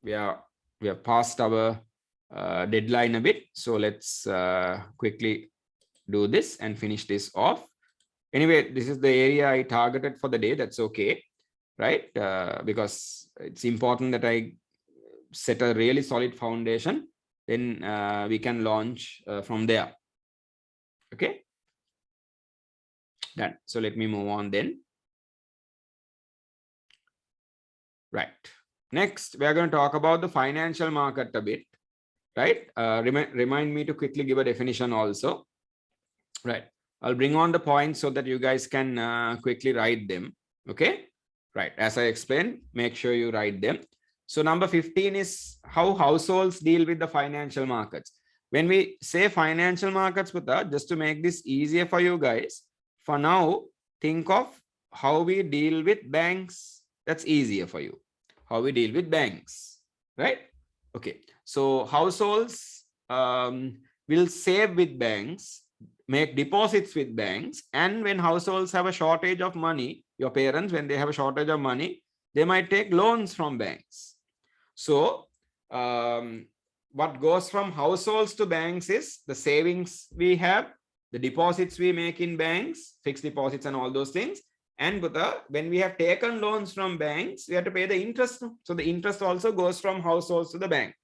Speaker 1: We are past our deadline a bit. So let's quickly do this and finish this off. Anyway, this is the area I targeted for the day. That's okay, right? Because it's important that I set a really solid foundation. Then we can launch from there. Okay. Done. So let me move on then. Right. Next, we are going to talk about the financial market a bit. Right. Remind me to quickly give a definition also. Right. I'll bring on the points so that you guys can quickly write them. Okay. Right. As I explained, make sure you write them. So number 15 is how households deal with the financial markets. When we say financial markets, Putta, just to make this easier for you guys, for now, think of how we deal with banks. That's easier for you. How we deal with banks, right? Okay. So households will save with banks, make deposits with banks. And when households have a shortage of money, your parents, when they have a shortage of money, they might take loans from banks. So what goes from households to banks is the savings we have, the deposits we make in banks, fixed deposits and all those things. And when we have taken loans from banks, we have to pay the interest. So the interest also goes from households to the bank.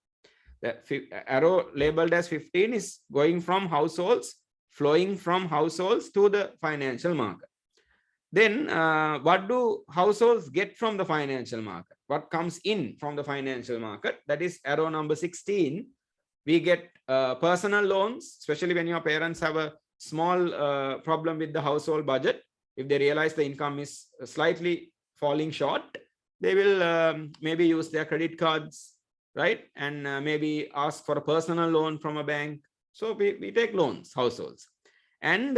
Speaker 1: The arrow labeled as 15 is going from households, flowing from households to the financial market. Then what do households get from the financial market? What comes in from the financial market? That is arrow number 16. We get personal loans, especially when your parents have a small problem with the household budget. If they realize the income is slightly falling short, they will maybe use their credit cards, right? And maybe ask for a personal loan from a bank. So we take loans, households. And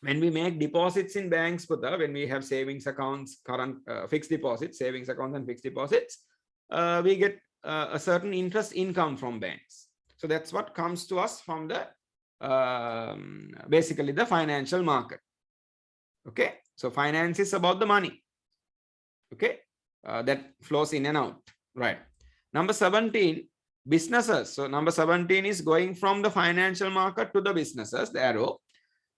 Speaker 1: when we make deposits in banks, Putta, when we have savings accounts, current fixed deposits, savings accounts and fixed deposits, we get a certain interest income from banks. So that's what comes to us from the basically the financial market. Okay, so finance is about the money. Okay, that flows in and out. Right. Number 17, businesses. So number 17 is going from the financial market to the businesses, the arrow.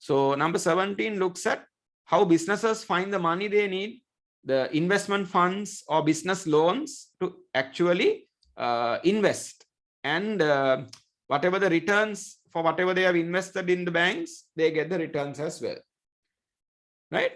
Speaker 1: So number 17 looks at how businesses find the money they need, the investment funds or business loans to actually invest, and whatever the returns for whatever they have invested in the banks, they get the returns as well, right?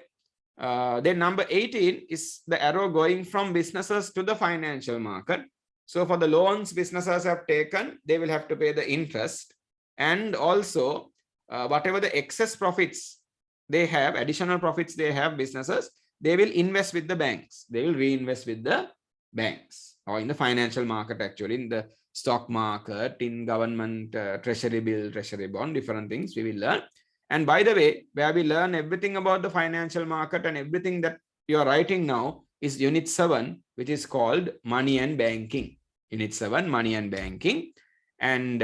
Speaker 1: Then number 18 is the arrow going from businesses to the financial market. So for the loans businesses have taken, they will have to pay the interest, and also whatever the excess profits they have, additional profits they have, businesses, they will invest with the banks. They will reinvest with the banks or in the financial market, actually in the stock market, in government treasury bill, treasury bond, different things we will learn. And by the way, where we learn everything about the financial market and everything that you are writing now is unit 7, which is called money and banking. Unit 7, money and banking. And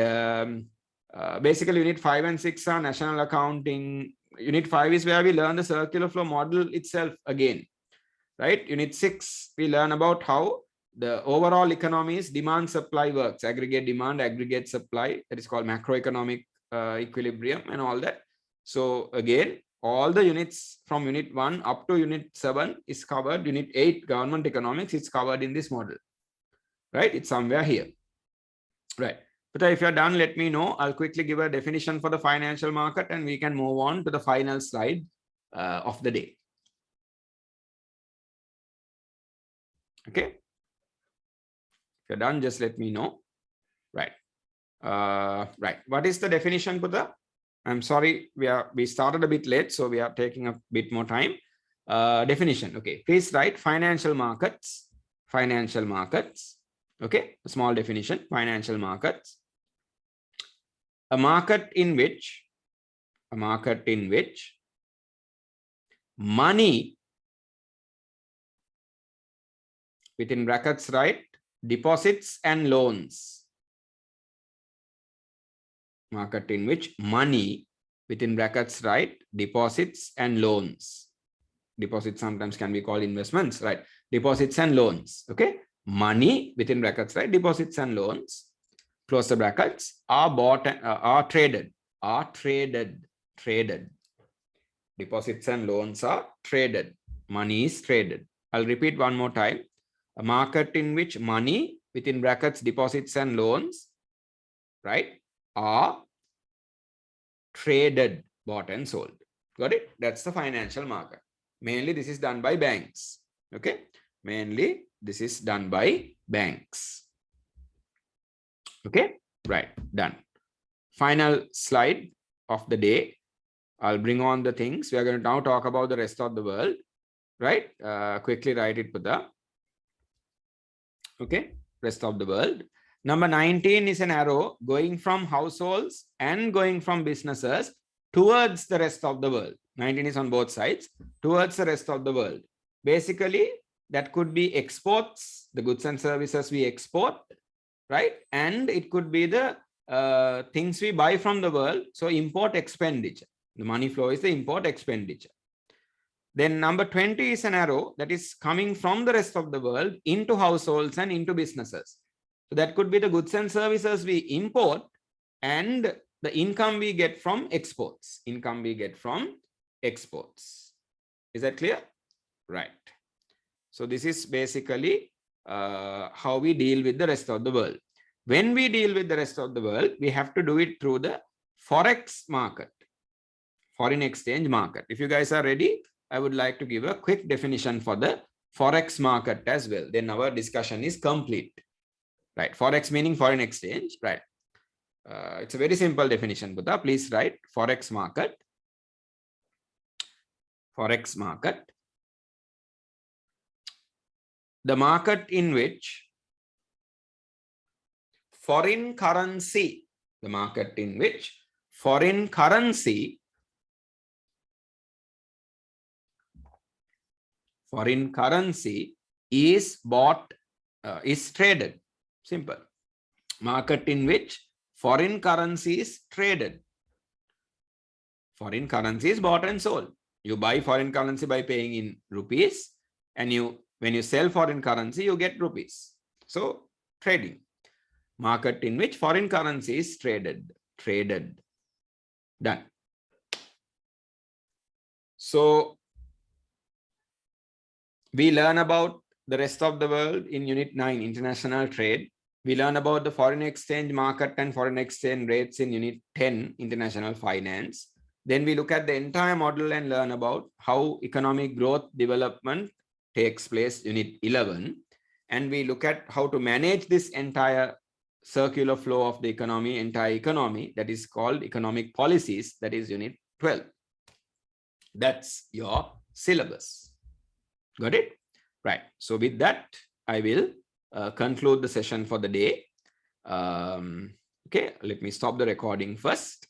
Speaker 1: basically unit 5 and 6 are national accounting. Unit 5 is where we learn the circular flow model itself again, right? Unit 6, we learn about how the overall economy's demand supply works, aggregate demand, aggregate supply, that is called macroeconomic equilibrium and all that. So again, all the units from unit 1 up to unit 7 is covered. Unit 8, government economics, is covered in this model, right? It's somewhere here, right? But if you're done, let me know. I'll quickly give a definition for the financial market and we can move on to the final slide of the day. Okay. If you're done, just let me know. Right. Right. What is the definition, Putta? I'm sorry, we started a bit late, so we are taking a bit more time. Definition. Okay. Please write financial markets. Financial markets. Okay. A small definition. Financial markets. A market in which money, within brackets, right, deposits and loans. Market in which money, within brackets, right, deposits and loans. Deposits sometimes can be called investments, right? Deposits and loans. Okay. Money, within brackets, right, deposits and loans, close the brackets, are bought and are traded. Deposits and loans are traded. Money is traded. I'll repeat one more time. A market in which money, within brackets, deposits and loans, right, are traded, bought and sold. Got it? That's the financial market. Mainly this is done by banks. Okay. Mainly this is done by banks. Okay. Right. Done. Final slide of the day. I'll bring on the things. We are going to now talk about the rest of the world. Right. Quickly write it, Putta. Okay. Rest of the world. Number 19 is an arrow going from households and going from businesses towards the rest of the world. 19 is on both sides, towards the rest of the world. Basically, that could be exports, the goods and services we export, right? And it could be the things we buy from the world. So import expenditure. The money flow is the import expenditure. Then number 20 is an arrow that is coming from the rest of the world into households and into businesses. So that could be the goods and services we import and the income we get from exports. Income we get from exports. Is that clear? Right. So this is basically how we deal with the rest of the world. When we deal with the rest of the world, we have to do it through the Forex market, foreign exchange market. If you guys are ready, I would like to give a quick definition for the Forex market as well. Then our discussion is complete. Right. Forex meaning foreign exchange. Right. It's a very simple definition, Buddha. Please write Forex market. Forex market. The market in which foreign currency, the market in which foreign currency is bought, is traded. Simple. Market in which foreign currency is traded. Foreign currency is bought and sold. You buy foreign currency by paying in rupees, and when you sell foreign currency, you get rupees. So trading. Market in which foreign currency is traded. Done. So we learn about the rest of the world in Unit 9, International Trade. We learn about the foreign exchange market and foreign exchange rates in Unit 10, International Finance. Then we look at the entire model and learn about how economic growth development takes place, Unit 11. And we look at how to manage this entire circular flow of the economy, entire economy, that is called economic policies, that is Unit 12. That's your syllabus. Got it? Right. So with that, I will conclude the session for the day. Okay, let me stop the recording first.